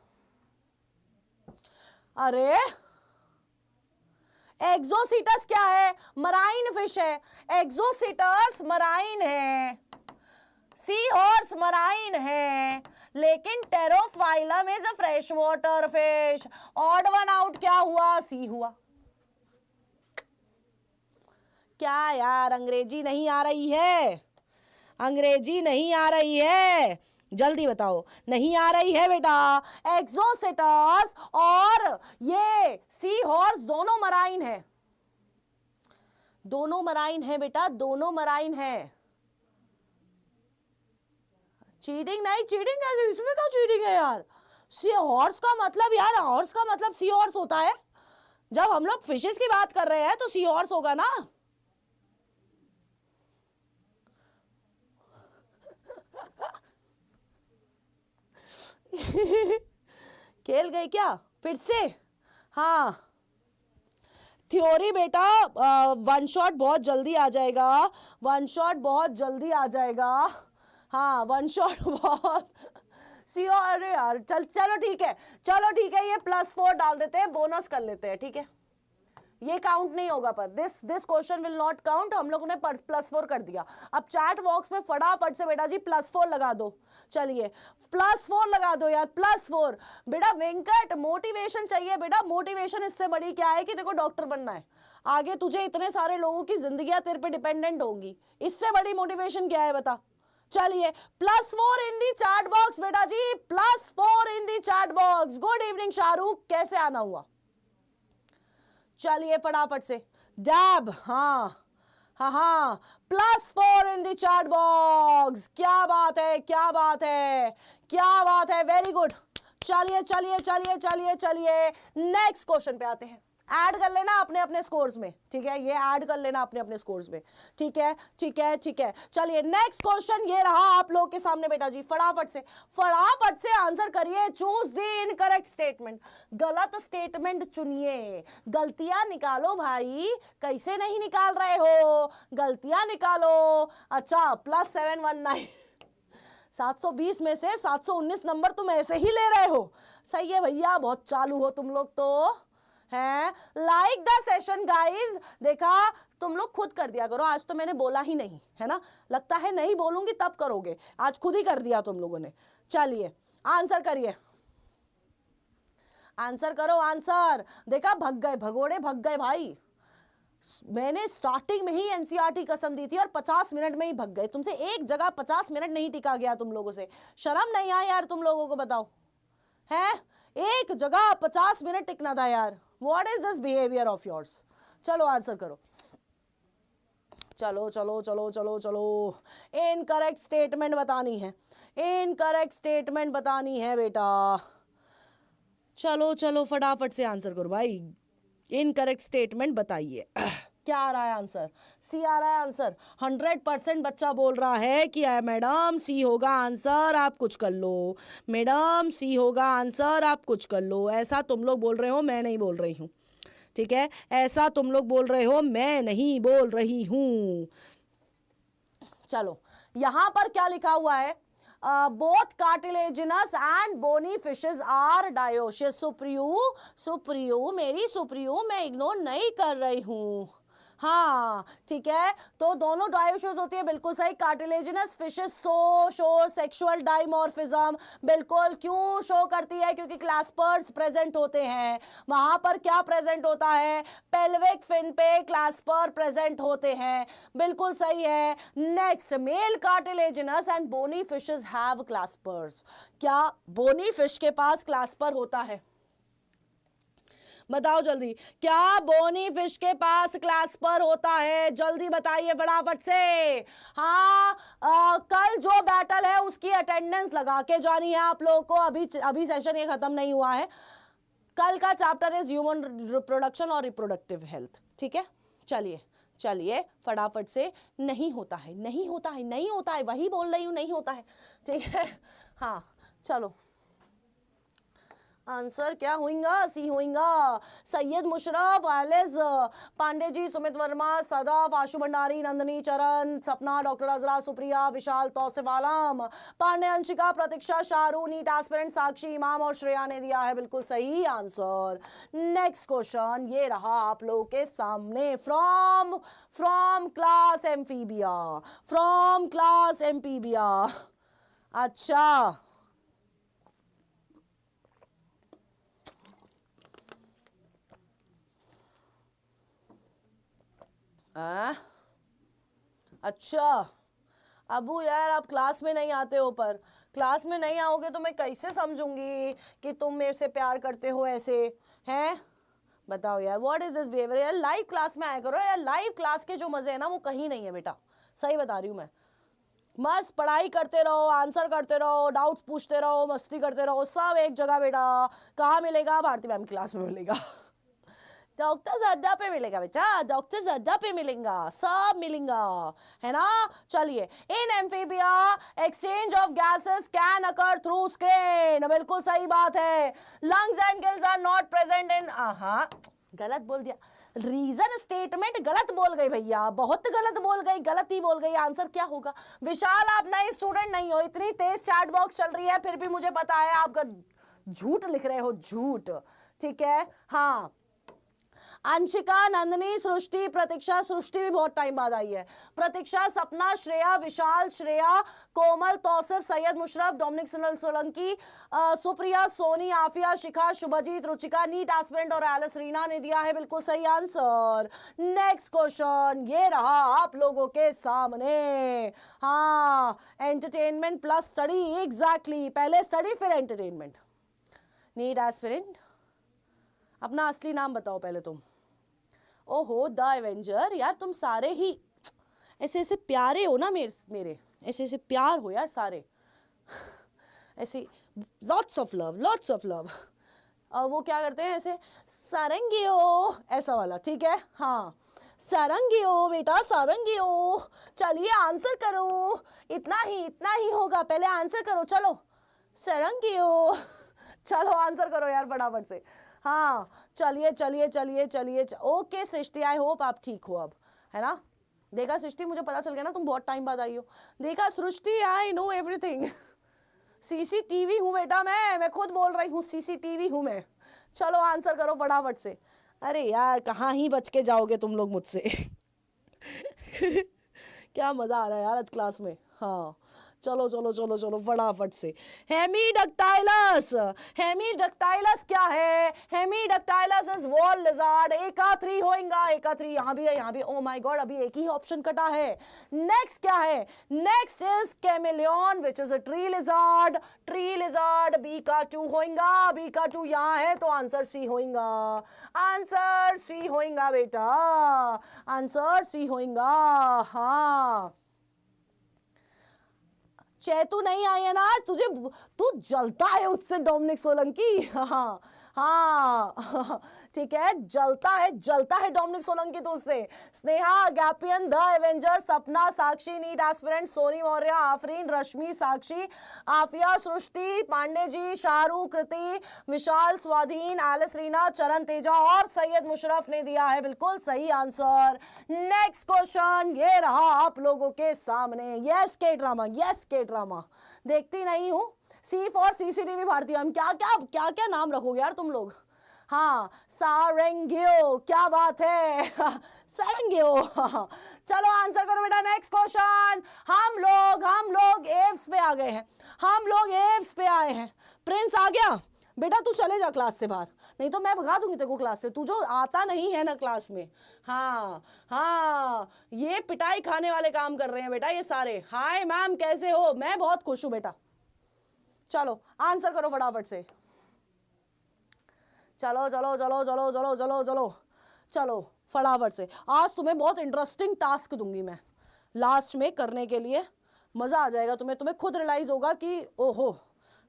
अरे एक्सोसीटस क्या है? मराइन फिश है, एक्सोसीटस मराइन है, सी हॉर्स मराइन है, लेकिन Pterophyllum is a fresh water fish. Odd one out क्या हुआ? सी हुआ। क्या यार अंग्रेजी नहीं आ रही है, अंग्रेजी नहीं आ रही है, जल्दी बताओ, नहीं आ रही है बेटा। एक्सोसिटस और ये सी हॉर्स दोनों मराइन है, दोनों मराइन है बेटा, दोनों मराइन है। चीटिंग नहीं, चीटिंग कैसे, इसमें क्या चीटिंग है यार? सी हॉर्स का मतलब यार, हॉर्स का मतलब सी हॉर्स होता है, जब हम लोग फिशेस की बात कर रहे हैं तो सी हॉर्स होगा ना खेल गई क्या फिर से? हाँ थ्योरी बेटा वन शॉट बहुत जल्दी आ जाएगा, वन शॉट बहुत जल्दी आ जाएगा, हाँ वन शॉट बहुत सी। अरे यार चलो ठीक है, चलो ठीक है, ये +4 डाल देते हैं, बोनस कर लेते हैं, ठीक है, ये काउंट नहीं होगा, पर this question will not count, हम लोगों ने +4 कर दिया। अब चैट बॉक्स में फटाफट से बेटा जी +4 लगा दो, चलिए +4 लगा दो यार, +4 बेटा। वेंकट मोटिवेशन चाहिए बेटा, मोटिवेशन इससे बड़ी क्या है कि देखो डॉक्टर बनना है, आगे तुझे इतने सारे लोगों की जिंदगियां तेरे पे डिपेंडेंट होंगी, इससे बड़ी मोटिवेशन क्या है बता। चलिए +4 इन दी चैट बॉक्स बेटा जी, +4 in the chat box. Good evening Shahrukh, कैसे आना हुआ? चलिए फटाफट से डैब, हाँ हाँ हाँ, +4 इन द चैट बॉक्स। क्या बात है, क्या बात है, क्या बात है, वेरी गुड। चलिए चलिए चलिए चलिए चलिए, नेक्स्ट क्वेश्चन पे आते हैं। ऐड कर लेना अपने अपने स्कोर्स में, ठीक है, ये ऐड कर लेना अपने अपने स्कोर्स में, ठीक है ठीक है ठीक है। चलिए नेक्स्ट क्वेश्चन ये रहा आप लोग के सामने बेटा जी, फटाफट से आंसर करिए। चूज द इनकरेक्ट स्टेटमेंट, गलत स्टेटमेंट चुनिए, गलतियां निकालो भाई, कैसे नहीं निकाल रहे हो, गलतियां निकालो। अच्छा +719 720 में से 719 नंबर तुम ऐसे ही ले रहे हो, सही है भैया, बहुत चालू हो तुम लोग तो है। लाइक द सेशन गाइज, देखा तुम लोग खुद कर दिया करो, आज तो मैंने बोला ही नहीं है ना, लगता है नहीं बोलूंगी तब करोगे, आज खुद ही कर दिया तुम लोगों ने। चलिए आंसर करिए, आंसर करो आंसर। देखा भग गए भगोड़े, भग गए भाई, मैंने स्टार्टिंग में ही एनसीईआरटी कसम दी थी और 50 मिनट में ही भग गए, तुमसे एक जगह 50 मिनट नहीं टिका गया तुम लोगों से, शर्म नहीं आया यार तुम लोगों को, बताओ है, एक जगह 50 मिनट टिकना था यार, what is this behaviour of yours. चलो आंसर करो, चलो चलो चलो चलो चलो, इनकरेक्ट स्टेटमेंट बतानी है, इनकरेक्ट स्टेटमेंट बतानी है बेटा, चलो चलो फटाफट से आंसर करो भाई, इनकरेक्ट स्टेटमेंट बताइए। क्या आ रहा है आंसर? सी आ रहा है आंसर। 100% बच्चा बोल रहा है कि मैडम सी होगा आंसर, आप कुछ कर लो, मैडम सी होगा आंसर, आप कुछ कर लो। ऐसा तुम लोग बोल रहे हो, मैं नहीं बोल रही हूँ, ठीक है, ऐसा तुम लोग बोल रहे हो, मैं नहीं बोल रही हूँ। चलो यहां पर क्या लिखा हुआ है, both cartilaginous and bony fishes are dioecious। Supriyo मेरी सुप्रियो, मैं इग्नोर नहीं कर रही हूँ, हाँ ठीक है, तो दोनों डायोशियस होती है, बिल्कुल सही। Cartilaginous fishes show sexual dimorphism, बिल्कुल, क्यों शो करती है, क्योंकि क्लास्पर्स प्रेजेंट होते हैं, वहां पर क्या प्रेजेंट होता है, पेल्विक फिन पे क्लास्पर प्रेजेंट होते हैं, बिल्कुल सही है। Next, male cartilaginous and bony fishes have claspers. क्या बोनी फिश के पास क्लास्पर होता है? बताओ जल्दी, क्या बोनी फिश के पास क्लास्पर होता है? जल्दी बताइए फटाफट से। हाँ कल जो बैटल है उसकी अटेंडेंस लगा के जानी है आप लोगों को, अभी सेशन ये खत्म नहीं हुआ है। कल का चैप्टर इज ह्यूमन रिप्रोडक्शन और रिप्रोडक्टिव हेल्थ, ठीक है। चलिए चलिए फटाफट से, नहीं होता है नहीं होता है नहीं होता है, वही बोल रही हूँ, नहीं होता है, ठीक है। हाँ चलो आंसर क्या होगा? सी होगा। सैयद मुशरफ, वालिज पांडे जी, सुमित वर्मा, सदाफ, आशु भंडारी, नंदनी चरण, सपना, डॉक्टर अजरा, सुप्रिया, विशाल, तौसिफ आलम, पांडे, अंशिका, प्रतीक्षा, शाहरू, नीट एस्पिरेंट, साक्षी, इमाम और श्रेया ने दिया है बिल्कुल सही आंसर। नेक्स्ट क्वेश्चन ये रहा आप लोगों के सामने, from class amphibia, from class amphibia. अच्छा अच्छा अबू यार आप क्लास में नहीं आते हो, पर क्लास में नहीं आओगे तो मैं कैसे समझूंगी कि तुम मेरे से प्यार करते हो ऐसे हैं? बताओ यार, व्हाट इज दिस बिहेवियर। यार लाइव क्लास में आया करो यार, लाइव क्लास के जो मजे है ना वो कहीं नहीं है बेटा, सही बता रही हूँ मैं। मस्त पढ़ाई करते रहो, आंसर करते रहो, डाउट्स पूछते रहो, मस्ती करते रहो, सब एक जगह बेटा। कहाँ मिलेगा? भारती मैम क्लास में मिलेगा। डॉक्टर अड्डा पे मिलेगा बेटा, डॉक्टर अड्डा पे मिलेगा, सब मिलेगा, है ना। चलिए, in amphibia exchange of gases can occur through skin, बिल्कुल सही बात है। Lungs and gills are not present in, गलत बोल दिया, रीजन स्टेटमेंट गलत बोल गई भैया, बहुत गलत बोल गई, गलत ही बोल गई। आंसर क्या होगा? विशाल आप नए स्टूडेंट नहीं हो, इतनी तेज चैट बॉक्स चल रही है फिर भी मुझे पता है आपका झूठ लिख रहे हो, झूठ। ठीक है, हाँ। अंशिका, नंदनी, सृष्टि, प्रतीक्षा, सृष्टि भी बहुत टाइम बाद आई है, प्रतीक्षा, सपना, श्रेया, विशाल, श्रेया, कोमल, तौसिफ, सैयद मुशरफ, डोमिनिक सोलंकी, सुप्रिया, सोनी, आफिया, शिखा, शुभजीत, रुचिका, नीट एस्पिरेंट और एलिस रीना ने दिया है बिल्कुल सही आंसर। नेक्स्ट क्वेश्चन ये रहा आप लोगों के सामने। हाँ, एंटरटेनमेंट प्लस स्टडी, एग्जैक्टली, पहले स्टडी फिर एंटरटेनमेंट। नीट एस्पिरेंट, अपना असली नाम बताओ पहले तुम। ओहो, द एवेंजर, यार तुम सारे ही ऐसे ऐसे प्यारे हो ना, मेरे ऐसे ऐसे प्यार हो यार सारे ऐसे, lots of love, lots of love. और वो क्या करते हैं ऐसे, सारंगियो, ऐसा वाला, ठीक है, हाँ, सारंगियो बेटा, सारंगियो। चलिए आंसर करो, इतना ही होगा, पहले आंसर करो, चलो सारंगियो चलो आंसर करो यार फटाफट से। हाँ, चलिए चलिए चलिए चलिए, ओके सृष्टि, आई होप आप ठीक हो अब, है ना? देखा सृष्टि, मुझे पता चल गया ना तुम बहुत टाइम बाद आई हो। देखा सृष्टि, आई नो एवरीथिंग सीसीटीवी हूँ बेटा, मैं खुद बोल रही हूँ, सीसीटीवी हूँ मैं। चलो आंसर करो फटाफट से। अरे यार कहाँ ही बच के जाओगे तुम लोग मुझसे क्या मजा आ रहा है यार आज क्लास में। हाँ, चलो चलो चलो चलो फटाफट से। हेमीडक्टाइलस, हेमीडक्टाइलस क्या है? हेमीडक्टाइलस इज वॉल लिजार्ड। एका 3 होएगा, एका 3 यहाँ भी है, यहाँ भी। ओ माय गॉड, अभी एक ही ऑप्शन कटा है। नेक्स्ट क्या है? Next is chameleon which is a tree lizard. Tree lizard B का 2 होएगा, बी का 2 यहाँ है तो आंसर सी होएगा, आंसर सी होएगा बेटा, आंसर सी होएगा। हाँ, चैतू नहीं आई है ना तुझे, तू जलता है उससे डोमिनिक सोलंकी। हाँ हाँ ठीक है, जलता है डोमिनिक सोलंकी तो उससे। स्नेहा, गैपियन, द एवेंजर, सपना, साक्षी, नीट एस्पिरेंट, सोनी मौर्य, आफरीन, रश्मि, साक्षी, आफिया, सृष्टि, पांडे जी, शाहरुख, कृति, विशाल, स्वाधीन, एलिस रीना, चरण तेजा और सैयद मुशरफ ने दिया है बिल्कुल सही आंसर। नेक्स्ट क्वेश्चन ये रहा आप लोगों के सामने। यस के ड्रामा, यस के ड्रामा देखती नहीं हूं, सी फॉर सीसीटीवी भारतीय। हम क्या क्या क्या क्या नाम रखोगे यार तुम लोग। हाँ, सारंगियो, क्या बात है सारंगियो चलो आंसर करो बेटा। नेक्स्ट क्वेश्चन, हम लोग एव्स पे आ गए हैं, हम लोग एव्स पे आए हैं। प्रिंस आ गया बेटा, तू चले जा क्लास से बाहर, नहीं तो मैं भगा दूंगी तेरे को क्लास से, तू जो आता नहीं है ना क्लास में। हाँ हाँ, ये पिटाई खाने वाले काम कर रहे हैं बेटा ये सारे। हाय मैम कैसे हो? मैं बहुत खुश हूं बेटा। चलो आंसर करो फटाफट से, चलो चलो चलो चलो चलो चलो चलो चलो फटाफट से। आज तुम्हें बहुत इंटरेस्टिंग टास्क दूंगी मैं लास्ट में करने के लिए, मजा आ जाएगा तुम्हें। तुम्हें खुद रियलाइज होगा कि ओहो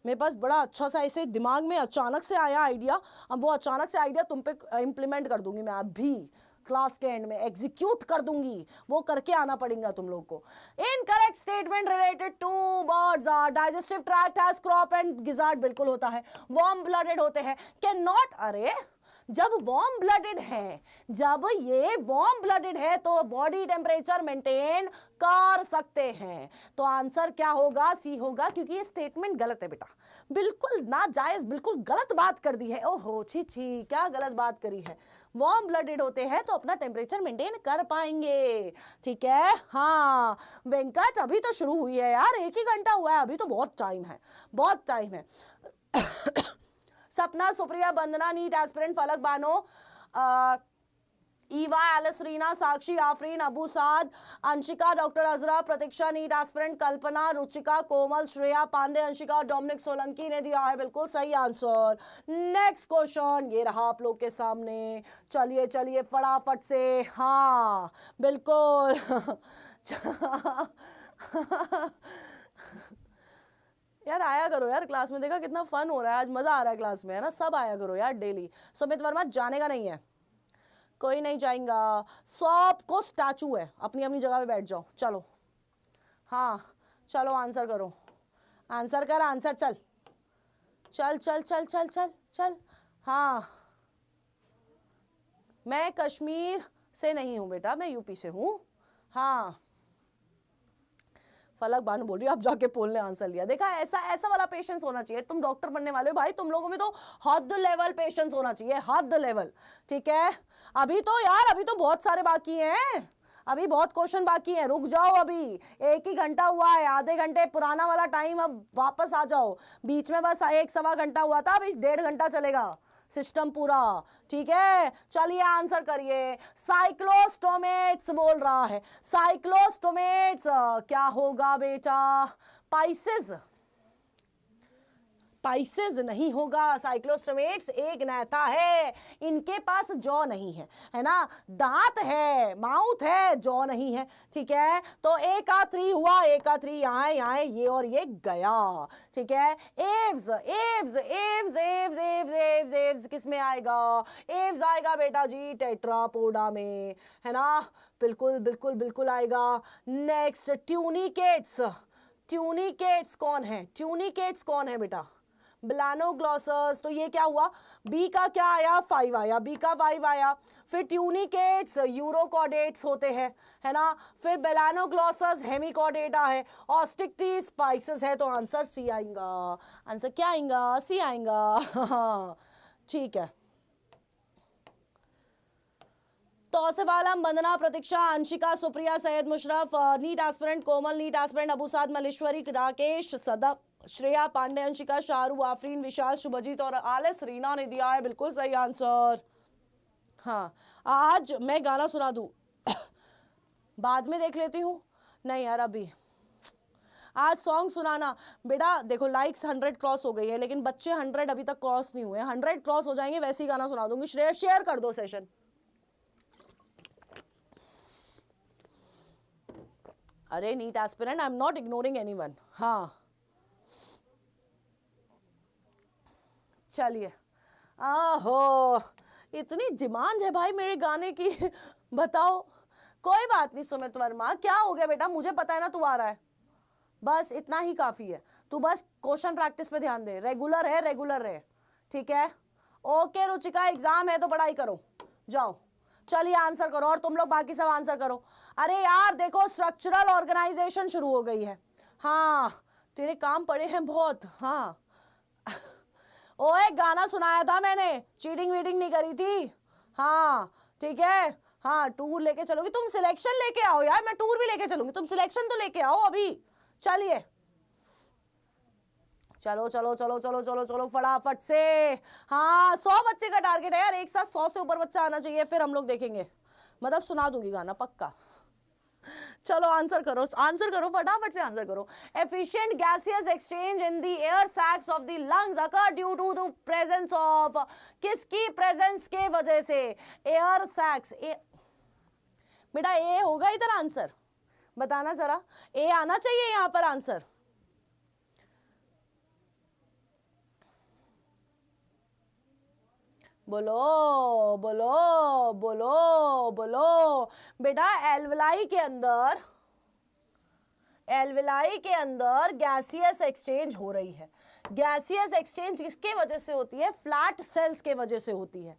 मेरे पास बड़ा अच्छा सा ऐसे दिमाग में अचानक से आया आइडिया, अब वो अचानक से आइडिया तुम पे इम्प्लीमेंट कर दूंगी मैं अभी क्लास के एंड में, एग्जीक्यूट कर दूंगी, वो करके आना पड़ेगा तुम लोग को। Incorrect statement related to birds are digestive tract has crop and gizzard, बिल्कुल होता है। वार्म ब्लडेड होते हैं, कैन नॉट, अरे जब वार्म ब्लडेड है, जब ये वार्म ब्लडेड है तो बॉडी टेम्परेचर मेंटेन कर सकते हैं, तो आंसर क्या होगा? सी होगा, क्योंकि ये स्टेटमेंट गलत है बेटा, बिल्कुल नाजायज, बिल्कुल गलत बात कर दी है। ओहो छी छी, क्या गलत बात करी है। वार्म ब्लडेड होते हैं तो अपना टेम्परेचर मेंटेन कर पाएंगे, ठीक है। हाँ वेंकट, अभी तो शुरू हुई है यार, 1 ही घंटा हुआ है, अभी तो बहुत टाइम है, बहुत टाइम है सपना, सुप्रिया, वंदना, नीट एस्पिरेंट, फलक, बानो, ईवा, एलिस रीना, साक्षी, आफरीन, अबू साद, अंशिका, डॉक्टर अजरा, प्रतीक्षा, नीट एस्पिरेंट, कल्पना, रुचिका, कोमल, श्रेया, पांडे, अंशिका, डोमिनिक सोलंकी ने दिया है बिल्कुल सही आंसर। नेक्स्ट क्वेश्चन ये रहा आप लोग के सामने, चलिए चलिए फटाफट से। हाँ बिल्कुल यार आया करो यार क्लास में, देखा कितना फन हो रहा है आज, मजा आ रहा है क्लास में, है ना? सब आया करो यार डेली। सुमित वर्मा जाने का नहीं है, कोई नहीं जाएगा, सबको स्टैचू है, अपनी अपनी जगह पे बैठ जाओ। चलो हाँ चलो आंसर करो, आंसर कर, आंसर चल चल चल चल चल चल चल। हाँ मैं कश्मीर से नहीं हूँ बेटा, मैं यूपी से हूँ। हाँ, फलक बानू बोल रही है, आप जाके पोल ने आंसर लिया। देखा, ऐसा ऐसा वाला पेशेंस होना चाहिए। तुम डॉक्टर बनने वाले हो भाई, तुम लोगों में तो हद लेवल पेशेंस होना चाहिए, हद लेवल। ठीक है, अभी तो यार, अभी तो बहुत सारे बाकी हैं, अभी बहुत क्वेश्चन बाकी हैं, रुक जाओ। अभी 1 ही घंटा हुआ है, आधे घंटे पुराना वाला टाइम अब वापस आ जाओ। बीच में बस 1-1.25 घंटा हुआ था, अभी 1.5 घंटा चलेगा सिस्टम पूरा। ठीक है, चलिए आंसर करिए। साइक्लोस्टोमेट्स बोल रहा है, साइक्लोस्टोमेट्स क्या होगा बेटा? पाइसेस, पाइसेस नहीं होगा। साइक्लोस्टोमेट्स एक नेता है, इनके पास जॉ नहीं है, है ना, दांत है, माउथ है, जॉ नहीं है। ठीक है, तो ए का 3 हुआ, ए का 3 यहाँ है, यहाँ है, ये और ये गया। ठीक है, Aves, Aves, Aves, Aves, Aves, Aves, Aves किस में आएगा? एव्स आएगा बेटा जी टेट्रापोडा में, है ना, बिल्कुल बिल्कुल बिल्कुल आएगा। नेक्स्ट, ट्यूनिकेट्स, ट्यूनिकेट्स कौन है? ट्यूनिकेट्स कौन है बेटा? ब्लानोग्लॉसस। तो ये क्या हुआ? बी का क्या आया? 5 आया, बी का 5 आया। फिर ट्यूनिकेट्स यूरोकॉर्डेट्स होते हैं, है ना, फिर ब्लानोग्लॉसस हेमिकॉर्डेटा है, ऑस्टिक्टिस पाइसेस है। तो आंसर सी आएगा। आंसर क्या आएगा? सी आएगा। ठीक है, तौसिफ आलम, वंदना, प्रतीक्षा, अंशिका, सुप्रिया, सैयद मुशरफ, नीट एस्पिरेंट कोमल, नीट एस्पिरेंट अबूसाद मलेश्वरी, राकेश, सदफ, श्रेया पांडे, अंशिका, शाहरुख, आफरीन, विशाल, शुभजीत और आलिस रीना ने दिया है बिल्कुल सही आंसर। हाँ, आज मैं गाना सुना दूं? बाद में देख लेती हूँ। नहीं यार, अभी आज सॉन्ग सुनाना बेटा। देखो, लाइक्स 100 क्रॉस हो गई है, लेकिन बच्चे 100 अभी तक क्रॉस नहीं हुए। 100 क्रॉस हो जाएंगे वैसे ही गाना सुना दूंगी। शेयर कर दो सेशन। अरे NEET aspirant, I am not ignoring anyone. हाँ, चलिए। आहो, इतनी डिमांड है भाई मेरे गाने की। बताओ। कोई बात नहीं सुमित वर्मा, क्या हो गया बेटा, मुझे पता है ना तू आ रहा है, बस इतना ही काफी है। तू बस क्वेश्चन प्रैक्टिस पे ध्यान दे, रेगुलर है, रेगुलर रहे। ठीक है, ओके रुचिका, एग्जाम है तो पढ़ाई करो, जाओ। चलिए आंसर करो, और तुम लोग बाकी सब आंसर करो। अरे यार देखो, स्ट्रक्चरल ऑर्गेनाइजेशन शुरू हो गई है। हाँ, तेरे काम पड़े हैं बहुत। हाँ, ओए गाना सुनाया था मैंने, चीटिंग वीटिंग नहीं करी थी। हाँ ठीक है, हाँ टूर लेके चलोगी तुम, सिलेक्शन लेके आओ यार, मैं टूर भी लेके चलूंगी, तुम सिलेक्शन तो लेके आओ अभी। चलिए चलो चलो चलो चलो चलो चलो फटाफट से। हाँ 100 बच्चे का टारगेट है यार, एक साथ 100 से ऊपर बच्चा आना चाहिए, फिर हम लोग देखेंगे, मतलब सुना दूंगी गाना पक्का। चलो आंसर करो, आंसर करो, फटाफट से आंसर करो। Efficient gaseous exchange in the air sacs of the lungs occur due to the presence of, किसकी प्रेजेंस के वजह से? Air sacs. बेटा ए होगा इधर आंसर, बताना जरा, ए आना चाहिए यहां पर आंसर। बोलो बोलो बोलो बोलो। बेटा एल्वेलाई के अंदर, एल्वेलाई के अंदर गैसियस एक्सचेंज हो रही है। गैसियस एक्सचेंज किसके वजह से होती है? फ्लैट सेल्स के वजह से होती है।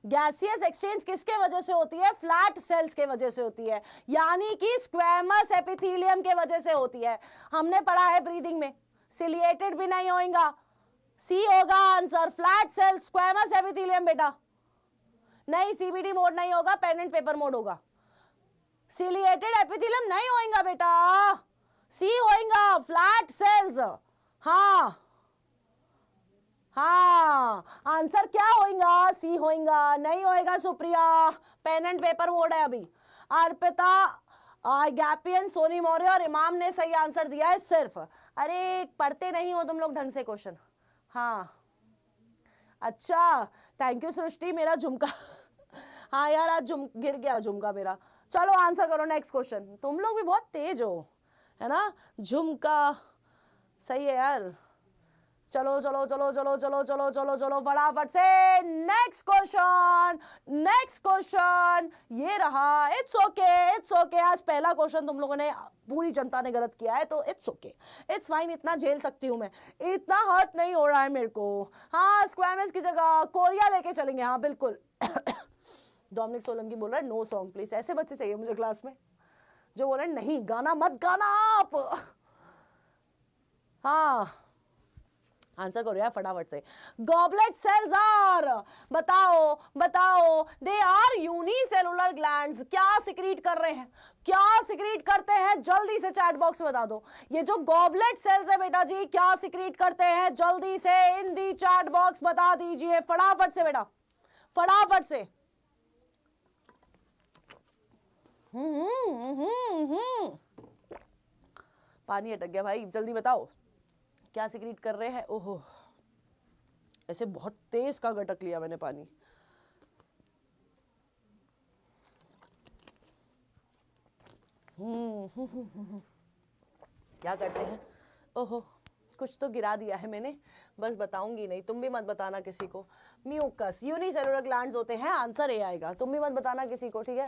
गैसियस एक्सचेंज किसके वजह से होती है? फ्लैट सेल्स के वजह से होती है, यानी कि स्क्वैमस एपिथेलियम के वजह से होती है। हमने पढ़ा है ब्रीदिंग में, सिलिएटेड भी नहीं होगा, सी होगा answer, flat cell squamous epithelium. बेटा नहीं, सीबीडी मोड नहीं होगा, पेन एंड पेपर मोड होगा, सिलिएटेड एपिथेलियम नहीं होगा बेटा, सी होगा फ्लैट सेल्स। हाँ हाँ, आंसर क्या होगा? सी होगा, नहीं होएगा Supriya, pen and paper mode है अभी। अर्पिता, गैपियन, सोनी मौर्य और इमाम ने सही आंसर दिया है सिर्फ। अरे पढ़ते नहीं हो तुम लोग ढंग से क्वेश्चन। हाँ अच्छा, थैंक यू सृष्टि, मेरा झुमका हाँ यार आज गिर गया झुमका मेरा। चलो आंसर करो नेक्स्ट क्वेश्चन, तुम लोग भी बहुत तेज हो, है ना, झुमका सही है यार। चलो चलो चलो चलो चलो चलो चलो चलो फटाफट से नेक्स्ट क्वेश्चन, नेक्स्ट क्वेश्चन ये रहा। इट्स ओके, इट्स ओके, आज पहला क्वेश्चन तुम लोगों ने, पूरी जनता ने गलत किया है, तो इट्स ओके, इट्स फाइन, इतना झेल सकती हूँ मैं, इतना हर्ट नहीं हो रहा है मेरे को। हाँ स्क्वैमस की जगह कोरिया लेके चलेंगे, हाँ बिल्कुल डोमिनिक सोलंकी बोल रहा है नो सॉन्ग प्लीज। ऐसे बच्चे चाहिए मुझे क्लास में जो बोल रहे हैं नहीं गाना मत गाना आप। हाँ आंसर करो यार फटाफट से। गॉबलेट सेल्स आर, बताओ बताओ, दे आर यूनिसेलुलर ग्लैंड्स। क्या सिक्रीट कर रहे हैं, क्या सिक्रीट करते हैं, जल्दी से चैट बॉक्स में बता दो। ये जो गॉबलेट सेल्स है बेटा जी क्या सिक्रीट करते हैं, जल्दी से इन दी चैट बॉक्स बता दीजिए फटाफट से बेटा, फटाफट से। पानी अटक गया भाई, जल्दी बताओ क्या सिक्रीट कर रहे हैं। ओहो ऐसे बहुत तेज का गटक लिया मैंने पानी। क्या करते हैं, ओहो कुछ तो गिरा दिया है मैंने, बस बताऊंगी नहीं, तुम भी मत बताना किसी को। म्यूकस यूनिसेलुलर ग्लैंड्स होते हैं, आंसर ए आएगा, तुम भी मत बताना किसी को, ठीक है।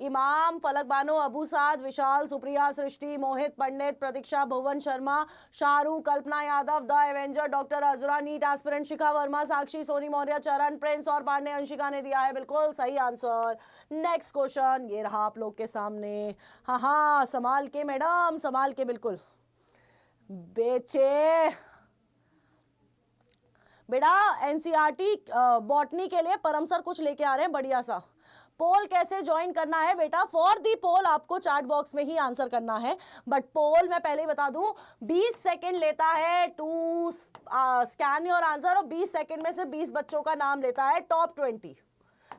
Imam, Falak Bano, Abu Saad, Vishal, Supriya, Srishti, Mohit, Pandit, Pratiksha, Bhuvan Sharma, Shahrukh, Kalpana Yadav, the avenger, doctor Azra, NEET aspirant, Shikha Verma, Sakshi, Soni Maurya, Charan, Prince और पांडे, अंशिका ने दिया है बिल्कुल सही आंसर। नेक्स्ट क्वेश्चन ये रहा आप लोग के सामने। हाँ हाँ संभाल के मैडम, संभाल के बिल्कुल। बेचे बेटा एनसीईआरटी बॉटनी के लिए परम सर कुछ लेके आ रहे हैं बढ़िया सा। पोल कैसे ज्वाइन करना है बेटा, फॉर दी पोल आपको चैट बॉक्स में ही आंसर करना है, बट पोल मैं पहले ही बता दूं 20 सेकंड लेता है टू स्कैन योर आंसर, और 20 सेकंड में से 20 बच्चों का नाम लेता है टॉप 20,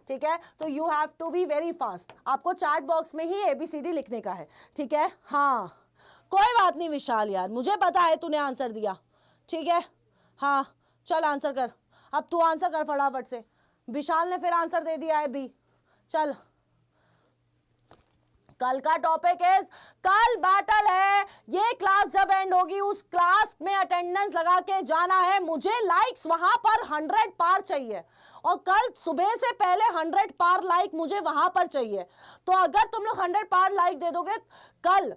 ठीक है। तो you have to be very fast, आपको चैट बॉक्स में ही ABCD लिखने का है, ठीक है। हाँ कोई बात नहीं विशाल यार, मुझे पता है तूने आंसर दिया, ठीक है। हाँ चल आंसर कर, अब तू आंसर कर फटाफट से। विशाल ने फिर आंसर दे दिया है बी, चल। कल का टॉपिक इज, कल बैटल है, ये क्लास जब एंड होगी उस क्लास में अटेंडेंस लगा के जाना है, मुझे लाइक्स वहां पर 100 पार चाहिए, और कल सुबह से पहले 100 पार लाइक मुझे वहां पर चाहिए। तो अगर तुम लोग 100 पार लाइक दे दोगे कल,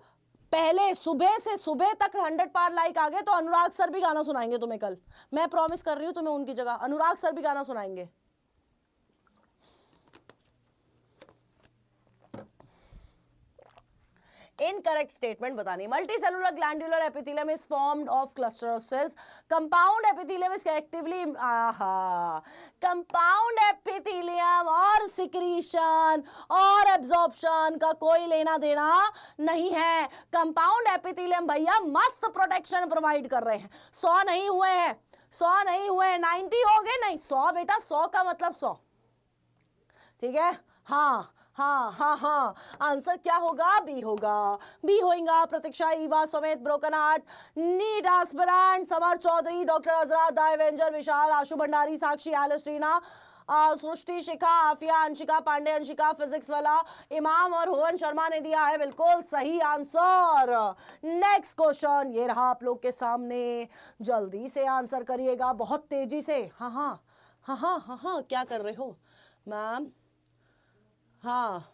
पहले सुबह से सुबह तक 100 पार लाइक आ गए तो अनुराग सर भी गाना सुनाएंगे तुम्हें कल, मैं प्रॉमिस कर रही हूं तुम्हें, उनकी जगह अनुराग सर भी गाना सुनाएंगे। इनकरेक्ट स्टेटमेंट बतानी। Multicellular glandular epithelium is formed of cluster of cells, compound epithelium is actively, compound epithelium और सिक्रीशन और एब्जॉर्प्शन का कोई लेना देना नहीं है। कंपाउंड एपिथेलियम भैया मस्त प्रोटेक्शन प्रोवाइड कर रहे हैं। 100 नहीं हुए हैं, 100 नहीं हुए, 90 हो गए, नहीं 100 बेटा, 100 का मतलब 100, ठीक है। हाँ हाँ हाँ हाँ आंसर क्या होगा, बी होगा, बी होगा। Pratiksha, Eva, Sumit, broken heart, NEET aspirant, Samar Chaudhary, doctor Azra, the avenger, Vishal, Ashu Bhandari, Sakshi, Alice, Reena, Srishti, Shikha, Afiya, Anshika Pandey, Anshika physics वाला, इमाम और भुवन शर्मा ने दिया है बिल्कुल सही आंसर। नेक्स्ट क्वेश्चन ये रहा आप लोग के सामने, जल्दी से आंसर करिएगा, बहुत तेजी से। हाँ हाँ हाँ हाँ हाँ हाँ क्या कर रहे हो मैम। हाँ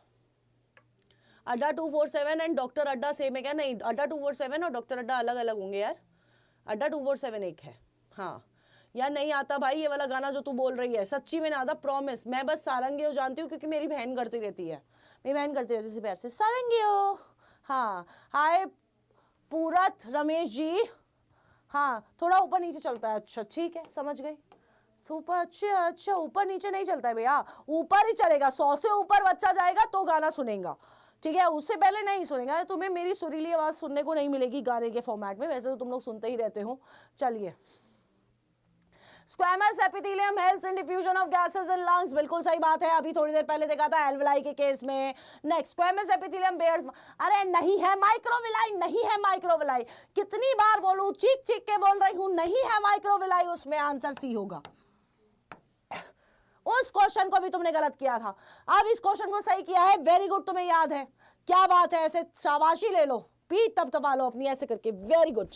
अड्डा 247 एंड डॉक्टर अड्डा सेम है क्या, नहीं अड्डा 247 और डॉक्टर अड्डा अलग अलग होंगे यार, अड्डा 247 एक है। हाँ यार नहीं आता भाई ये वाला गाना जो तू बोल रही है, सच्ची में नहीं आता, प्रॉमिस। मैं बस सारंगियो जानती हूँ क्योंकि मेरी बहन करती रहती है, मेरी बहन करती रहती है प्यार से सारंगियो। हाँ हाय पूरत, रमेश जी, हाँ थोड़ा ऊपर नीचे चलता है, अच्छा ठीक है समझ गई, सुपर, अच्छा अच्छा ऊपर नीचे नहीं चलता है भैया, ऊपर ही चलेगा, 100 से ऊपर बच्चा जाएगा तो गाना सुनेगा, ठीक है, उससे पहले नहीं सुनेगा। तुम्हें मेरी सुरीली आवाज सुनने को नहीं मिलेगी गाने के फॉर्मेट में, वैसे तो तुम लोग सुनते ही रहते हो। चलिए, squamous epithelium helps in diffusion of gases in lungs, बिल्कुल सही बात है, अभी थोड़ी देर पहले देखा था एल्वेलाई के केस में। नेक्स्ट, स्क्वैमस एपिथेलियम बेयर्स, अरे नहीं है माइक्रोविलाई, नहीं है माइक्रोविलाई, कितनी बार बोलूं, चीख चीख के बोल रही हूं, नहीं है माइक्रोविलाई, उसमें आंसर सी होगा। उस क्वेश्चन को भी तुमने गलत किया था, अब इस क्वेश्चन को सही किया है, वेरी गुड, तुम्हें याद है, क्या बात है, ऐसे शाबाशी ले लो, पीठ तपतपा लो अपनी ऐसे करके, very good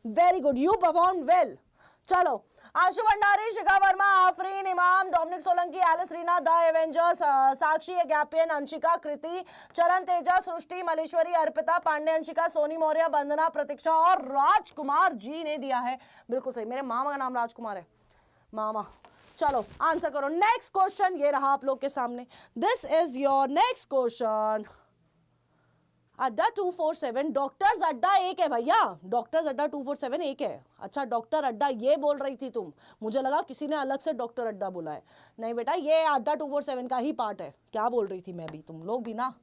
very good, you perform well. चलो, Ashu Bhandari, Shikha Verma, Afreen, Imam, Dominic Solanki, Alice, Reena, the avengers, Sakshi, Gapian, Anshika, Kriti, Charan, Teja, सृष्टि, मलेश्वरी, अर्पिता, पांडे, अंशिका, सोनी मौर्य, वंदना, प्रतीक्षा और राजकुमार जी ने दिया है बिल्कुल सही। मेरे मामा का नाम राजकुमार है, मामा, चलो आंसर करो। नेक्स्ट क्वेश्चन ये रहा आप लोग के सामने। This is your next question. अड्डा 247 डॉक्टर्स अड्डा एक है भैया, डॉक्टर्स अड्डा 247 एक है। अच्छा डॉक्टर अड्डा ये बोल रही थी तुम, मुझे लगा किसी ने अलग से डॉक्टर अड्डा बोला है। नहीं बेटा ये अड्डा 247 का ही पार्ट है। क्या बोल रही थी मैं भी, तुम लोग भी ना।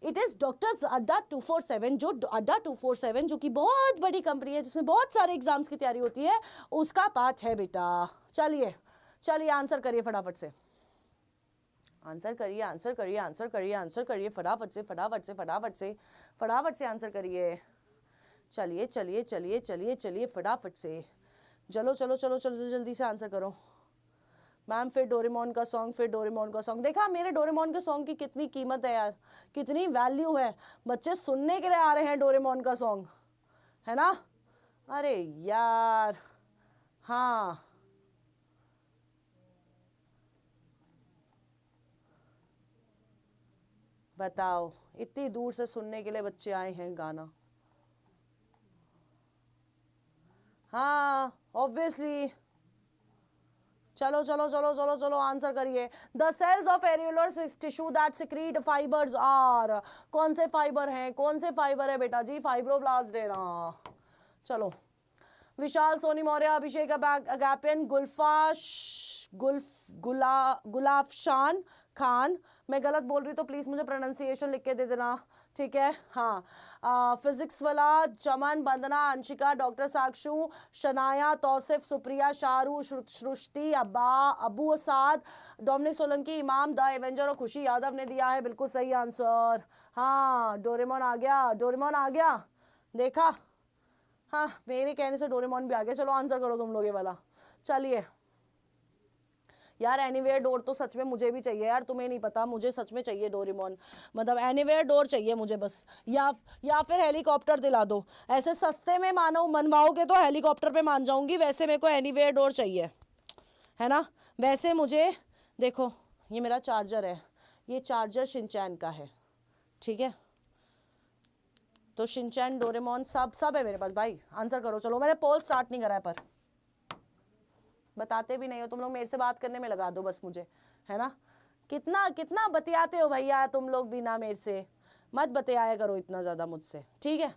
इट इज डॉक्टर्स अड्डा 247, जो अड्डा 247 जो कि बहुत बड़ी कंपनी है जिसमें बहुत सारे एग्जाम्स की तैयारी होती है, उसका पार्ट है बेटा। चलिए चलिए आंसर करिए फटाफट से, आंसर करिए आंसर करिए आंसर करिए आंसर करिए फटाफट से फटाफट से फटाफट से फटाफट से आंसर करिए। चलिए चलिए चलिए चलिए चलिए फटाफट से, चलो चलो चलो चलो जल्दी से आंसर करो। मैम फिर डोरेमोन का सॉन्ग, फिर डोरेमोन का सॉन्ग। देखा मेरे डोरेमोन के सॉन्ग की कितनी कीमत है यार, कितनी वैल्यू है। बच्चे सुनने के लिए आ रहे हैं डोरेमोन का सॉन्ग, है ना। अरे यार हाँ बताओ, इतनी दूर से सुनने के लिए बच्चे आए हैं गाना। हाँ ऑब्वियसली। चलो चलो चलो चलो चलो आंसर करिए। The cells of areolar tissue that secrete fibres are, कौन से फाइबर हैं, कौन से फाइबर है बेटा जी, फाइब्रोब्लास्ट है ना। चलो विशाल सोनी मौर्य, अभिषेक अगापियन, गुलाफशान खान। मैं गलत बोल रही तो प्लीज़ मुझे प्रोनाउंसिएशन लिख के दे देना, ठीक है। हाँ फिजिक्स वाला चमन, वंदना, अंशिका, डॉक्टर साक्षु, शनाया, तौसिफ, सुप्रिया, शाहरू, सृष्टि, अबू साद, डोमिनिक सोलंकी, इमाम, द एवेंजर और खुशी यादव ने दिया है बिल्कुल सही आंसर। हाँ डोरेमोन आ गया, डोरेमोन आ गया, देखा। हाँ मेरे कहने से डोरेमोन भी आ गया। चलो आंसर करो तुम लोग ये वाला। चलिए यार एनीवेयर डोर तो सच में मुझे भी चाहिए यार, तुम्हें नहीं पता, मुझे सच में चाहिए डोरेमोन, मतलब एनीवेयर डोर चाहिए मुझे बस। या फिर हेलीकॉप्टर दिला दो, ऐसे सस्ते में मानो मनवाओगे तो हेलीकॉप्टर पे मान जाऊंगी, वैसे मेरे को एनीवेयर डोर चाहिए, है ना। वैसे मुझे देखो ये मेरा चार्जर है, ये चार्जर शिनचैन का है, ठीक है। तो शिनचैन डोरेमोन सब है मेरे पास भाई। आंसर करो चलो, मैंने पोल स्टार्ट नहीं करा है, पर बताते भी नहीं हो तुम लोग, मेरे से बात करने में लगा दो बस मुझे, है ना। कितना कितना बतियाते हो भैया तुम लोग भी ना, मेरे से मत बतियाया करो इतना ज़्यादा मुझसे, ठीक है।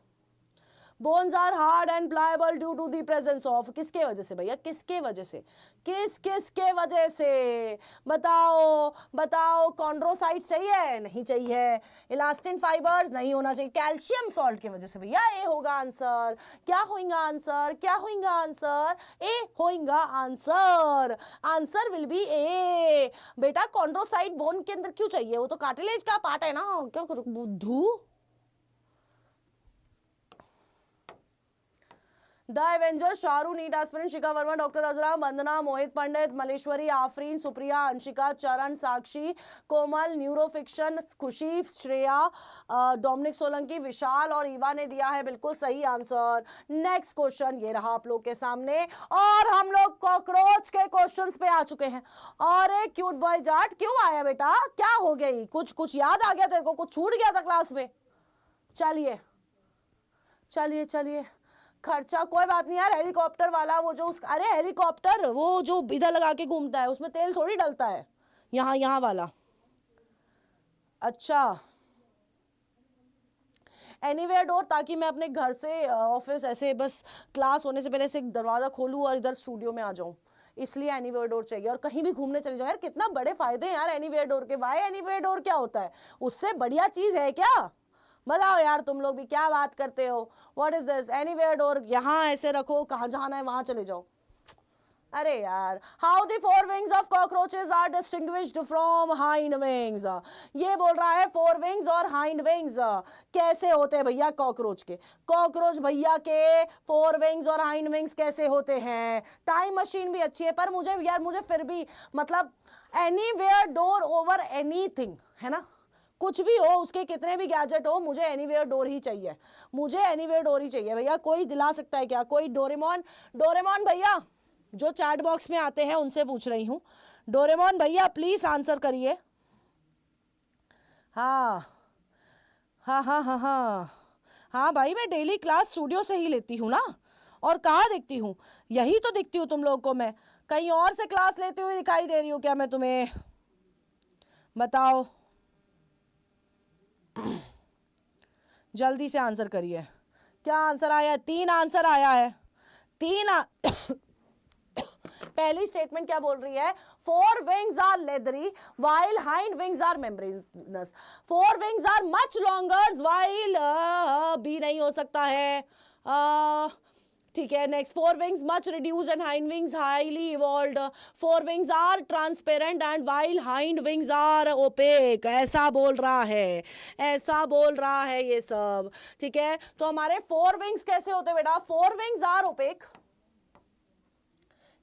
Bones are hard and pliable due to the presence of, किसके वजह से भैया, किसके वजह से, किसके वजह से बताओ बताओ। कॉन्ड्रोसाइट चाहिए, नहीं चाहिए। इलास्टिन फाइबर्स नहीं होना चाहिए। कैल्शियम सॉल्ट की वजह से भैया, ए होगा आंसर। क्या होगा आंसर, क्या होगा आंसर, ए होगा आंसर। आंसर विल बी ए बेटा। कॉन्ड्रोसाइट बोन के अंदर क्यों चाहिए, वो तो कार्टिलेज का पार्ट है ना, क्या करो बुद्धू। The avenger, Shahru, NEET aspirant, Shikha Verma, doctor Azra, Vandana, Mohit Pandit, Malleshwari, Afreen, Supriya, Anshika, Charan, Sakshi, कोमल, न्यूरोफिक्शन, खुशी, श्रेया, डोमिनिक सोलंकी, विशाल और ईवा ने दिया है बिल्कुल सही आंसर। नेक्स्ट क्वेश्चन ये रहा आप लोग के सामने, और हम लोग कॉकरोच के क्वेश्चंस पे आ चुके हैं। और एक क्यूट बॉय जाट क्यों आया बेटा, क्या हो गई, कुछ याद आ गया तेरे को, कुछ छूट गया था क्लास में। चलिए चलिए चलिए, खर्चा कोई बात नहीं यार। हेलीकॉप्टर वाला वो जो अरे हेलीकॉप्टर वो जो इधर लगा के घूमता है, उसमें तेल थोड़ी डलता है, यहाँ वाला। अच्छा एनीवेयर डोर, ताकि मैं अपने घर से ऑफिस ऐसे बस क्लास होने से पहले से एक दरवाज़ा खोलूँ और इधर स्टूडियो में आ जाऊँ, इसलिए एनीवेयर डोर चाहिए। और कहीं भी घूमने चले जाओ यार, कितना बड़े फायदे हैं यार एनीवेयर डोर के। भाई एनीवेयर डोर क्या होता है, उससे बढ़िया चीज़ है क्या, बताओ यार तुम लोग भी क्या बात करते हो। What is this, anywhere door यहाँ ऐसे रखो, कहाँ जाना है वहां चले जाओ। अरे यार, how the fore wings of cockroaches are distinguished from hind wings. ये बोल रहा है फोर विंग्स और हाइंड विंग्स कैसे होते हैं भैया कॉकरोच के। कॉकरोच भैया के फोर विंग्स और हाइंड विंग्स कैसे होते हैं। टाइम मशीन भी अच्छी है, पर मुझे फिर भी मतलब एनीवेयर डोर ओवर एनीथिंग, है ना। कुछ भी हो, उसके कितने भी गैजेट हो, मुझे एनीवेयर डोर ही चाहिए, मुझे एनीवेयर डोर ही चाहिए भैया। कोई दिला सकता है क्या, कोई डोरेमोन भैया जो चैट बॉक्स में आते हैं उनसे पूछ रही हूँ, डोरेमोन भैया प्लीज आंसर करिए। हाँ हाँ हाँ हाँ हाँ हाँ भाई, मैं डेली क्लास स्टूडियो से ही लेती हूँ ना, और कहाँ दिखती हूँ, यही तो दिखती हूँ तुम लोग को मैं। कहीं और से क्लास लेते हुए दिखाई दे रही हूँ क्या मैं तुम्हें? बताओ, जल्दी से आंसर करिए। क्या आंसर आया है? 3 आंसर आया है। पहली स्टेटमेंट क्या बोल रही है? 4 wings are leathery while hind wings are membranous. 4 wings are much longer while B नहीं हो सकता है। ठीक है, next 4 wings much reduced and hind wings highly evolved. 4 wings are transparent and while hind wings are opaque. ऐसा बोल रहा है, ऐसा बोल रहा है ये सब। ठीक है, तो हमारे 4 wings कैसे होते बेटा? 4 wings are opaque,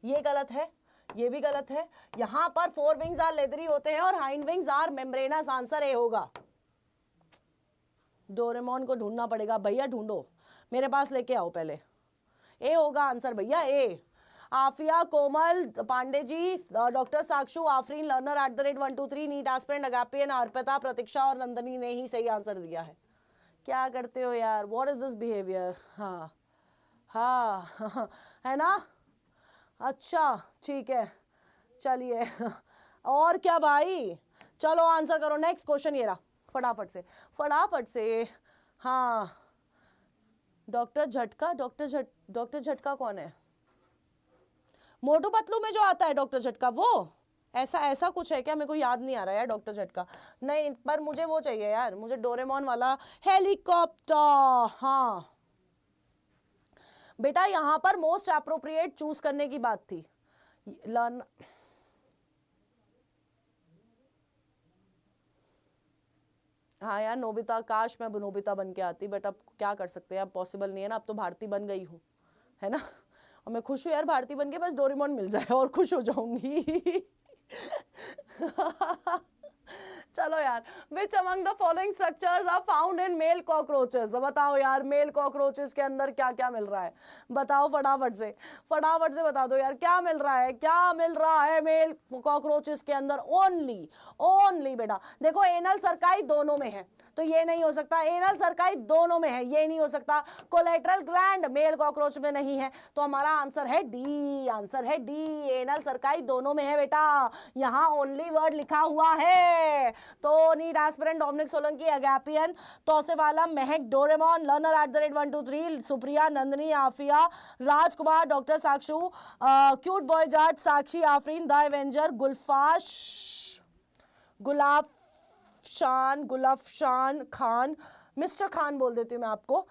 ये गलत है, ये भी गलत है। यहां पर 4 wings are leathery होते हैं और hind wings are membranous। Answer A होगा। डोरेमोन को ढूंढना पड़ेगा भैया, ढूंढो, मेरे पास लेके आओ पहले। ए होगा आंसर भैया, A. Afiya, Komal, Pandey ji, doctor Sakshu, Afreen, learner @123, NEET aspirant, Agapian, Arpita, Pratiksha और नंदनी ने ही सही आंसर दिया है। क्या करते हो यार, व्हाट इज दिस बिहेवियर? हाँ हाँ है ना? अच्छा ठीक है, चलिए और क्या भाई, चलो आंसर करो। नेक्स्ट क्वेश्चन ये रहा, फटाफट से फटाफट से। हाँ, डॉक्टर झटका, डॉक्टर झटका कौन है? मोटू पतलू में जो आता है डॉक्टर झटका, वो ऐसा कुछ है क्या? मेरे को याद नहीं आ रहा यार डॉक्टर झटका। नहीं, पर मुझे वो चाहिए यार, मुझे डोरेमोन वाला हेलीकॉप्टर। हाँ बेटा, यहां पर मोस्ट अप्रोप्रिएट चूज करने की बात थी। लर्न हाँ यार, नोबिता, काश मैं नोबिता बन के आती, बट अब क्या कर सकते हैं, अब पॉसिबल नहीं है ना। अब तो भारती बन गई हूँ, है ना। और मैं खुश हूँ यार भारती बन के, बस डोरेमोन मिल जाए और खुश हो जाऊंगी। चलो यार, which among the following structures are found in male cockroaches? बताओ यार, मेल कॉकरोचेस के अंदर क्या क्या मिल रहा है? बताओ फटाफट से बता दो यार, क्या मिल रहा है, क्या मिल रहा है मेल कॉकरोचेस के अंदर? ओनली बेटा देखो, एनल सरकाई दोनों में है, तो ये नहीं हो सकता। एनल सरकाई दोनों में है, ये नहीं हो सकता। कोलेटरल ग्लैंड मेल कॉकरोच में नहीं है, तो हमारा आंसर है डी। आंसर है डी, एनल सरकाई दोनों में है बेटा। यहाँ ओनली वर्ड लिखा हुआ है। तो NEET aspirant, Dominic Solanki, Agapian, Tausewala, Mahak, Doraemon, learner @123, Supriya, Nandini, Afiya, Rajkumar, doctor Sakshu, cute boy Jat, Sakshi, Afreen, the avenger, Gulafshan Khan, mister Khan बोल देती हूँ मैं आपको,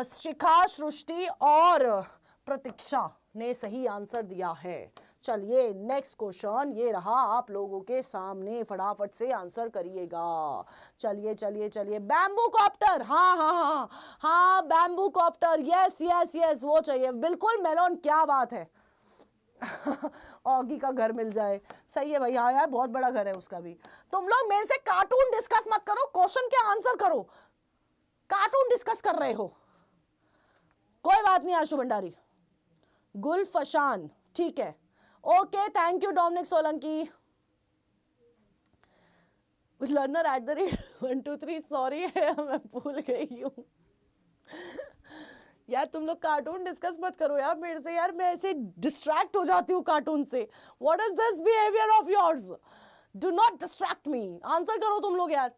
शिखा, सृष्टि और प्रतीक्षा ने सही आंसर दिया है। चलिए नेक्स्ट क्वेश्चन ये रहा आप लोगों के सामने, फटाफट से आंसर करिएगा। चलिए बैम्बू कॉप्टर, हाँ बैम्बू कॉप्टर, यस वो चाहिए बिल्कुल। मेलोन, क्या बात है। ऑगी का घर मिल जाए, सही है भाई। हाँ यार, बहुत बड़ा घर है उसका भी। तुम लोग मेरे से कार्टून डिस्कस मत करो, क्वेश्चन के आंसर करो। कार्टून डिस्कस कर रहे हो, कोई बात नहीं। आशु भंडारी, गुलफशान, ठीक है, okay, thank you. Dominic Solanki, learner @123, sorry है मैं भूल गई हूँ। यार तुम लोग कार्टून डिस्कस मत करो यार मेरे से, यार मैं ऐसे डिस्ट्रैक्ट हो जाती हूँ कार्टून से। What is this behaviour of yours? Do not distract me, answer करो तुम लोग यार।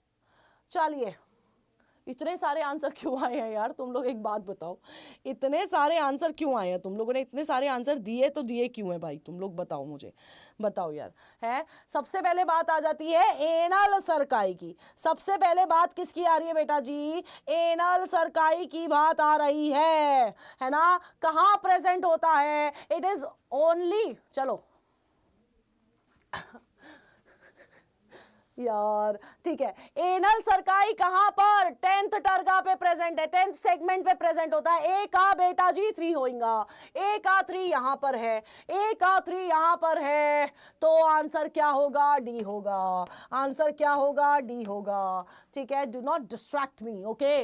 चलिए, इतने सारे आंसर क्यों आए हैं यार? तुम लोग एक बात बताओ, इतने सारे आंसर क्यों आए हैं? तुम लोगों ने इतने सारे आंसर दिए तो दिए क्यों हैं भाई? तुम लोग बताओ मुझे, बताओ यार। है, सबसे पहले बात आ जाती है एनल सरकाई की। सबसे पहले बात किसकी आ रही है बेटा जी? एनल सरकाई की बात आ रही है ना। कहाँ प्रेजेंट होता है? इट इज ओनली, चलो यार ठीक है, एनल सरकाई कहां पर? 10th टर्गा पे प्रेजेंट है, 10th सेगमेंट पे प्रेजेंट होता है। ए का बेटा जी 3 होगा, ए का 3 यहां पर है, ए का 3 यहां पर है, तो आंसर क्या होगा? डी होगा। आंसर क्या होगा? डी होगा। ठीक है, do not distract me, okay.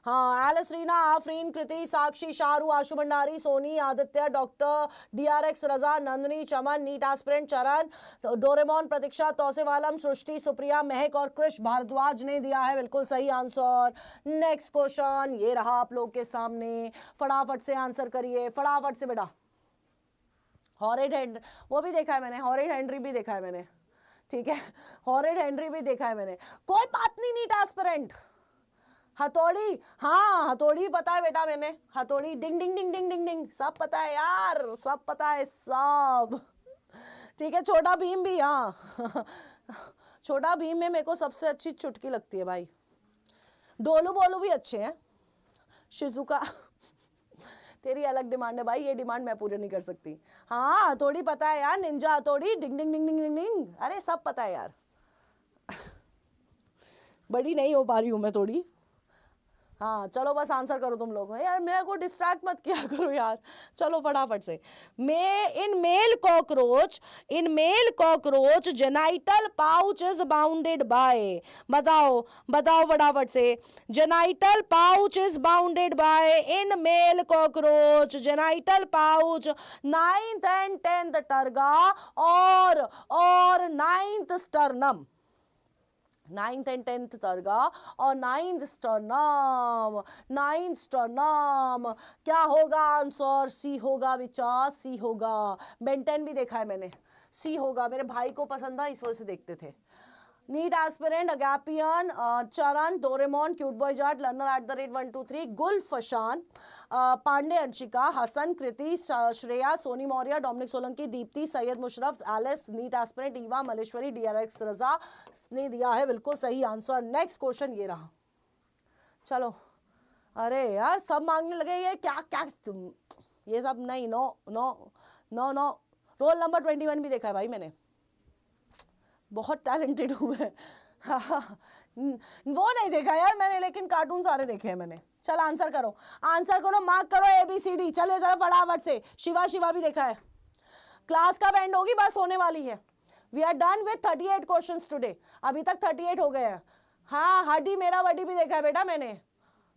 हाँ, एलिस, रीना, आफरीन, कृति, साक्षी, शारू, आशु भंडारी, सोनी, आदित्य, डॉक्टर, DRX, रजा, नंदनी, चमन, नीट एस्पिरेंट, चरण, डोरेमोन, प्रतीक्षा, तौसेवालम, सृष्टि, सुप्रिया, महक और कृष भारद्वाज ने दिया है बिल्कुल सही आंसर। नेक्स्ट क्वेश्चन ये रहा आप लोग के सामने, फटाफट से आंसर करिए, फटाफट से बेटा। हॉरिड हेनरी वो भी देखा है मैंने, हॉरिड हेनरी भी देखा है मैंने, ठीक है, हॉरिड हेनरी भी देखा है मैंने। कोई बात नहीं, नीट एस्पिरेंट। हथौड़ी, हाँ हथौड़ी पता है बेटा मैंने, हथौड़ी डिंग डिंग डिंग डिंग डिंग डिंग सब पता है यार, सब पता है सब, ठीक है। छोटा भीम भी, हाँ छोटा भीम में मेरे को सबसे अच्छी चुटकी लगती है भाई। डोलू बोलू भी अच्छे हैं। शिजुका तेरी अलग डिमांड है भाई, ये डिमांड मैं पूरी नहीं कर सकती। हाँ हथौड़ी पता है यार, निंजा हथौड़ी डिंग डिंग डिंग डिंग डिंग डिंग, अरे सब पता है यार बड़ी नहीं हो पा रही हूँ मैं थोड़ी। हाँ चलो बस आंसर करो तुम लोग यार, मेरे को डिस्ट्रैक्ट मत किया करो यार। चलो फटाफट से। In male cockroach genital pouch is bounded by, बताओ बताओ फटाफट से। Genital pouch is bounded by in male cockroach, genital pouch 9th and 10th terga और 9th sternum, 9th and 10th terga और 9th स्टर्नम, 9th स्टर्नम। क्या होगा answer? C होगा विचार, सी होगा। बेंटेन भी देखा है मैंने, सी होगा, मेरे भाई को पसंद था इस वजह से देखते थे। NEET aspirant Agapian, Charan, Doraemon, cute boy Jat, learner @123, Gulafshan, Pandey Anshika, Hasan, Kriti, Shreya, Soni Maurya, Dominic Solanki, Deepti, Syed Musharraf, Alice. NEET aspirant Eva, Malleshwari, DRX Raza ने दिया है बिल्कुल सही आंसर। नेक्स्ट क्वेश्चन ये रहा। चलो अरे यार सब मांगने लगे, ये क्या क्या ये सब नहीं। No no no no, roll number 21 भी देखा है भाई मैंने, बहुत टैलेंटेड हूँ मैं वो नहीं देखा यार मैंने, लेकिन कार्टून सारे देखे हैं मैंने। चल आंसर करो, आंसर करो, मार्क करो ABCD। चले चलो फटाफट से। शिवा भी देखा है। क्लास का एंड होगी, बस होने वाली है। We are done with 38 questions today, अभी तक 38 हो गए हैं। हाँ हड्डी मेरा बडी भी देखा है बेटा मैंने।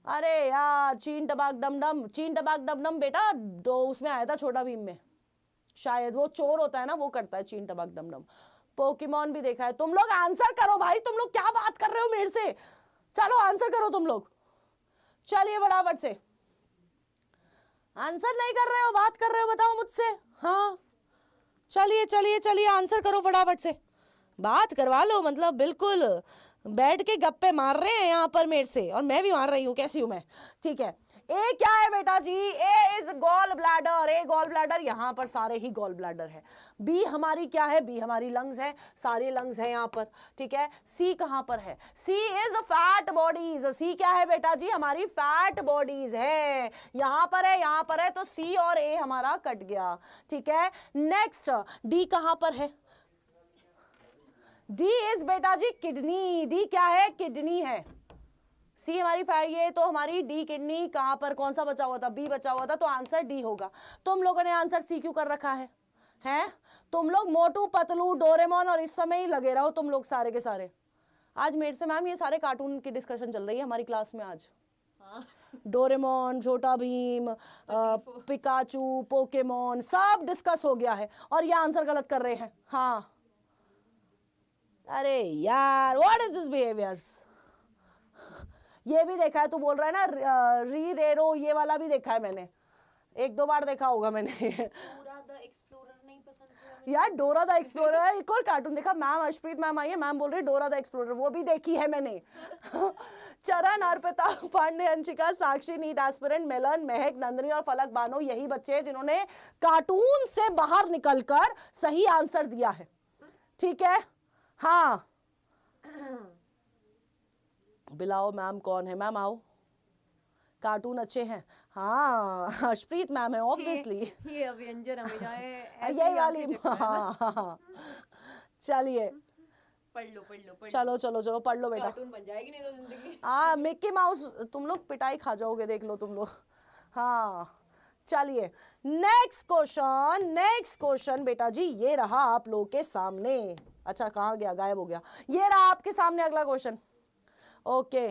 अरे यार चीन टबाक डम डम, चीन टबाक डम डम बेटा उसमें आया था छोटा भीम में, शायद वो चोर होता है ना, वो करता है चीन टबाक डम डम। पोकेमॉन भी देखा है। तुम लोग आंसर करो भाई, तुम लोग क्या बात कर रहे हो मेरे से? चलो आंसर करो तुम लोग, चलिए फटाफट से। आंसर नहीं कर रहे हो, बात कर रहे हो, बताओ मुझसे। हाँ चलिए चलिए चलिए आंसर करो फटाफट से, बात करवा लो, मतलब बिल्कुल बैठ के गप्पे मार रहे हैं यहाँ पर मेरे से, और मैं भी मार रही हूँ, कैसी हूँ मैं, ठीक है। ए क्या है बेटा जी? A is gall bladder, A gall bladder, यहाँ पर सारे ही गॉल ब्लैडर है। बी हमारी क्या है? बी हमारी लंग्स है, सारे लंग्स हैं यहाँ पर, ठीक है। सी कहाँ पर है? सी इज फैट बॉडीज, सी क्या है बेटा जी? हमारी फैट बॉडीज है, यहाँ पर है, यहाँ पर है, तो सी और ए हमारा कट गया, ठीक है। नेक्स्ट डी कहाँ पर है? डी इज बेटा जी किडनी, डी क्या है? किडनी है। सी हमारी ये तो हमारी डी किडनी, कहां पर कौन सा बचा हुआ था? बी बचा हुआ था, तो आंसर डी होगा। तुम लोगों ने आंसर सी क्यों कर रखा है? हैं तुम लोग मोटू पतलू डोरेमोन और इस समय ही लगे रहो तुम लोग सारे के सारे। आज मेरे से मैम ये सारे कार्टून की डिस्कशन चल रही है हमारी क्लास में आज। डोरेमोन, छोटा भीम, पिकाचू, पोकेमोन सब डिस्कस हो गया है, और ये आंसर गलत कर रहे हैं। हाँ अरे यार व्हाट इज दिस बिहेवियर्स। ये भी देखा है, तू बोल रहा है ना री रेरो, ये वाला भी देखा है मैंने, 1-2 बार देखा होगा मैंने। डोरा द एक्सप्लोरर नहीं पसंद किया यार डोरा द एक्सप्लोरर है, एक और कार्टून देखा। मैम अर्शप्रीत मैम आई है, मैम बोल रही है डोरा द एक्सप्लोरर, वो भी देखी है मैंने। चरण, अर्पिता, पांडे, अंशिका, साक्षी, नीट एस्पिरेंट, मेलन, महक, नंदनी और फलक बानो, यही बच्चे हैं जिन्होंने कार्टून से बाहर निकलकर सही आंसर दिया है, ठीक है। हाँ बिलाओ मैम कौन है? मैम आओ, कार्टून अच्छे हैं। हाँ हर्षप्रीत मैम है ऑब्वियसली, ये अवेंजर हमेशा है यही वाली। हाँ चलिए पढ़ लो चलो चलो चलो पढ़ लो बेटा, कार्टून बन जाएगी नहीं तो जिंदगी। हाँ मिक्की माउस, तुम लोग पिटाई खा जाओगे, देख लो तुम लोग। हाँ चलिए नेक्स्ट क्वेश्चन बेटा जी ये रहा आप लोगों के सामने। अच्छा कहाँ गया? गायब हो गया। ये रहा आपके सामने अगला क्वेश्चन। ओके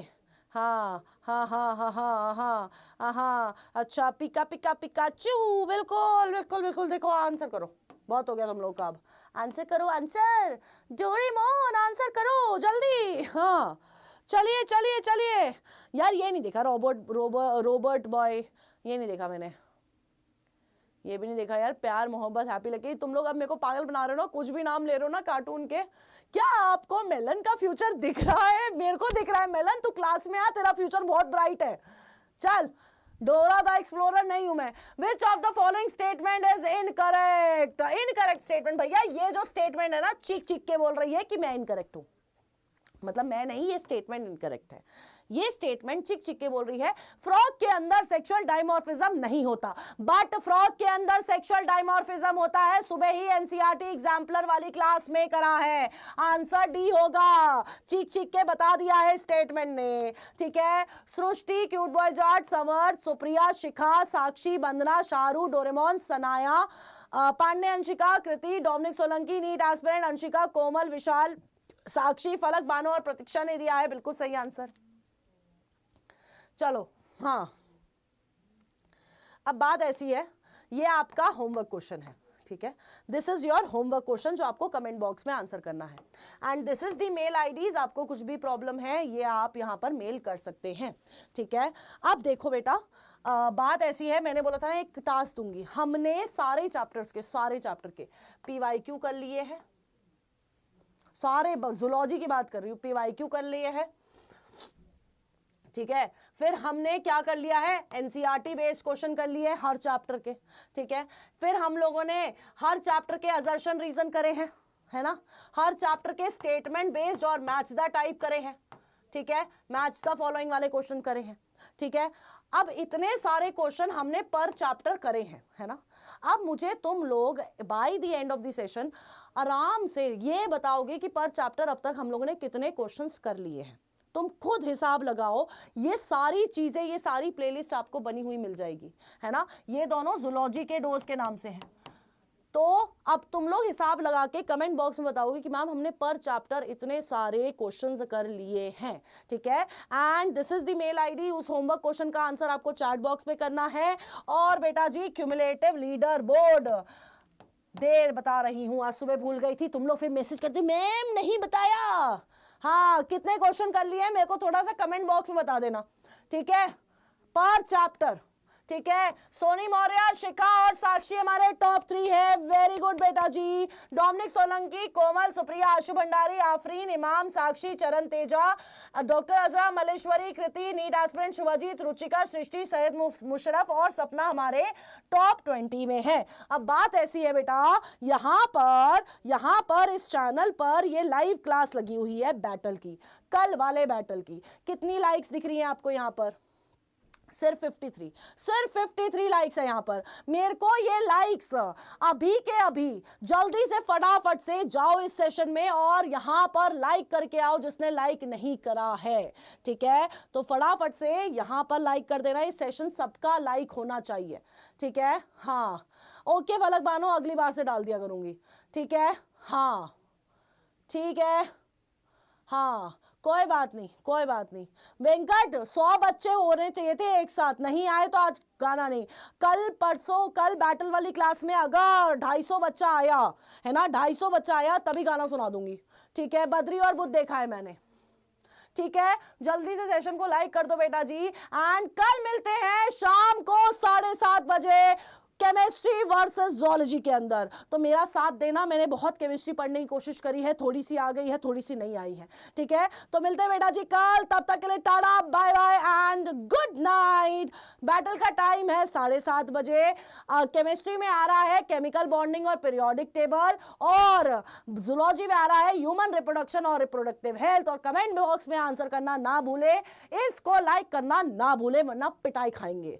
हाँ हाँ हाँ हाँ हाँ हाँ हाँ अच्छा पिका पिका पिकाचू, बिल्कुल बिल्कुल बिल्कुल। देखो आंसर करो, बहुत हो गया तुम लोग का, अब आंसर करो, आंसर। डोरेमोन आंसर करो जल्दी। हाँ चलिए चलिए चलिए यार, ये नहीं देखा रोबोट बॉय, ये नहीं देखा मैंने, ये भी नहीं देखा यार, प्यार मोहब्बत हैप्पी लकी। तुम लोग अब मेरे को पागल बना रहे हो ना, कुछ भी नाम ले रहे हो ना कार्टून के। क्या आपको मेलन का फ्यूचर दिख रहा है? मेरे को दिख रहा है मेलन, तू क्लास में आ, तेरा फ्यूचर बहुत ब्राइट है। चल, डोरा द एक्सप्लोरर नहीं हूं मैं। Which of the following statement is incorrect? Incorrect statement भैया, ये जो स्टेटमेंट है ना, चीख चीख के बोल रही है कि मैं इनकरेक्ट हूं। मतलब मैं नहीं, ये स्टेटमेंट इनकरेक्ट है। ये स्टेटमेंट चिक चिक के बोल रही है फ्रॉग के अंदर सेक्सुअल डायमॉर्फिज्म नहीं होता, बट फ्रॉग के अंदर सेक्सुअल डायमॉर्फिज्म होता है। सुबह ही एनसीईआरटी एग्जाम्पलर वाली क्लास में करा है। आंसर डी होगा, चिक चिक के बता दिया है स्टेटमेंट ने। ठीक है, Srishti, cute boy Jat, Samarth, Supriya, Shikha, Sakshi, Vandana, Shahrukh, Doraemon, Sanaya, Pandey, Anshika, Kriti, Dominic Solanki, NEET aspirant, Anshika, Komal, Vishal, Sakshi, Falak, Bano और प्रतीक्षा ने दिया है बिल्कुल सही आंसर। चलो, हाँ, अब बात ऐसी है, ये आपका होमवर्क क्वेश्चन है। ठीक है, this is your homework question जो आपको कमेंट बॉक्स में आंसर करना है। And this is the mail IDs. आपको कुछ भी प्रॉब्लम है, ये आप यहाँ पर मेल कर सकते हैं। ठीक है, अब देखो बेटा, बात ऐसी है, मैंने बोला था ना एक टास्क दूंगी। हमने सारे चैप्टर के PYQ कर लिए हैं, सारे जूलॉजी की बात कर रही हूँ, PYQ कर लिए है। ठीक है, फिर हमने क्या कर लिया है, एनसीईआरटी बेस्ड क्वेश्चन कर लिए हर चैप्टर के। ठीक है, फिर हम लोगों ने हर चैप्टर के असर्शन रीजन करे हैं, है ना, हर चैप्टर के स्टेटमेंट बेस्ड और मैच द टाइप करे हैं। ठीक है, मैच द फॉलोइंग वाले क्वेश्चन करे हैं। ठीक है, अब इतने सारे क्वेश्चन हमने पर चैप्टर करे हैं, है ना। अब मुझे तुम लोग by the end of the session आराम से ये बताओगे कि पर चैप्टर अब तक हम लोगों ने कितने क्वेश्चंस कर लिए हैं। तुम खुद हिसाब लगाओ, ये सारी चीजें, ये सारी प्लेलिस्ट आपको बनी हुई मिल जाएगी, है ना। ये दोनों जूलॉजी के डोज के नाम से हैं। तो अब तुम लोग हिसाब लगा के कमेंट बॉक्स में बताओगे कि मैम हमने पर चैप्टर इतने सारे क्वेश्चंस कर लिए हैं। ठीक है, and this is the mail ID. उस होमवर्क क्वेश्चन का आंसर आपको चैट बॉक्स में करना है। और बेटा जी, क्यूमुलेटिव लीडर बोर्ड देर बता रही हूँ, आज सुबह भूल गई थी, तुम लोग फिर मैसेज करते मैम नहीं बताया। हाँ, कितने क्वेश्चन कर लिए मेरे को थोड़ा सा कमेंट बॉक्स में बता देना। ठीक है, पर चैप्टर। ठीक है, सोनी मौर्य, शिखा और साक्षी हमारे टॉप 3 है। वेरी गुड बेटा जी। डोमिनिक सोलंकी, कोमल, सुप्रिया, आशु भंडारी, आफरीन, इमाम, साक्षी, चरण तेजा, डॉक्टर अजरा, मलेश्वरी, कृति, नीट एस्पिरेंट, शुभजीत, रुचिका, सृष्टि, सैयद मुशरफ और सपना हमारे टॉप 20 में है। अब बात ऐसी है बेटा, यहाँ पर इस चैनल पर ये लाइव क्लास लगी हुई है बैटल की, कल वाले बैटल की। कितनी लाइक्स दिख रही हैं आपको यहाँ पर? सिर्फ 53 लाइक्स है यहाँ पर। मेरे को ये लाइक्स अभी के अभी जल्दी से फटाफट से जाओ इस सेशन में और यहाँ पर लाइक करके आओ जिसने लाइक नहीं करा है। ठीक है, तो फटाफट से यहाँ पर लाइक कर देना। इस सेशन सबका लाइक होना चाहिए। ठीक है, हाँ, ओके फलक बानो, अगली बार से डाल दिया करूंगी। ठीक है, हाँ, ठीक है, हाँ, कोई बात नहीं। वेंकट, 100 बच्चे होने चाहिए थे एक साथ, नहीं आए तो आज गाना नहीं। कल बैटल वाली क्लास में अगर 250 बच्चा आया, है ना, 250 बच्चा आया तभी गाना सुना दूंगी। ठीक है, बद्री और बुद्ध देखा है मैंने। ठीक है, जल्दी से सेशन को लाइक कर दो बेटा जी। एंड कल मिलते हैं शाम को 7:30 बजे केमिस्ट्री वर्सेस जूलॉजी के अंदर। तो मेरा साथ देना, मैंने बहुत केमिस्ट्री पढ़ने की कोशिश करी है, थोड़ी सी आ गई है, थोड़ी सी नहीं आई है। ठीक है, तो मिलते हैं बेटा जी कल, तब तक के लिए tata, bye bye and good night. Battle का टाइम है 7:30 बजे। केमिस्ट्री में आ रहा है केमिकल बॉन्डिंग और पीरियोडिक टेबल, और जूलॉजी में आ रहा है ह्यूमन रिप्रोडक्शन और रिप्रोडक्टिव हेल्थ। और कमेंट बॉक्स में आंसर करना ना भूले, इसको लाइक करना ना भूले, वरना पिटाई खाएंगे।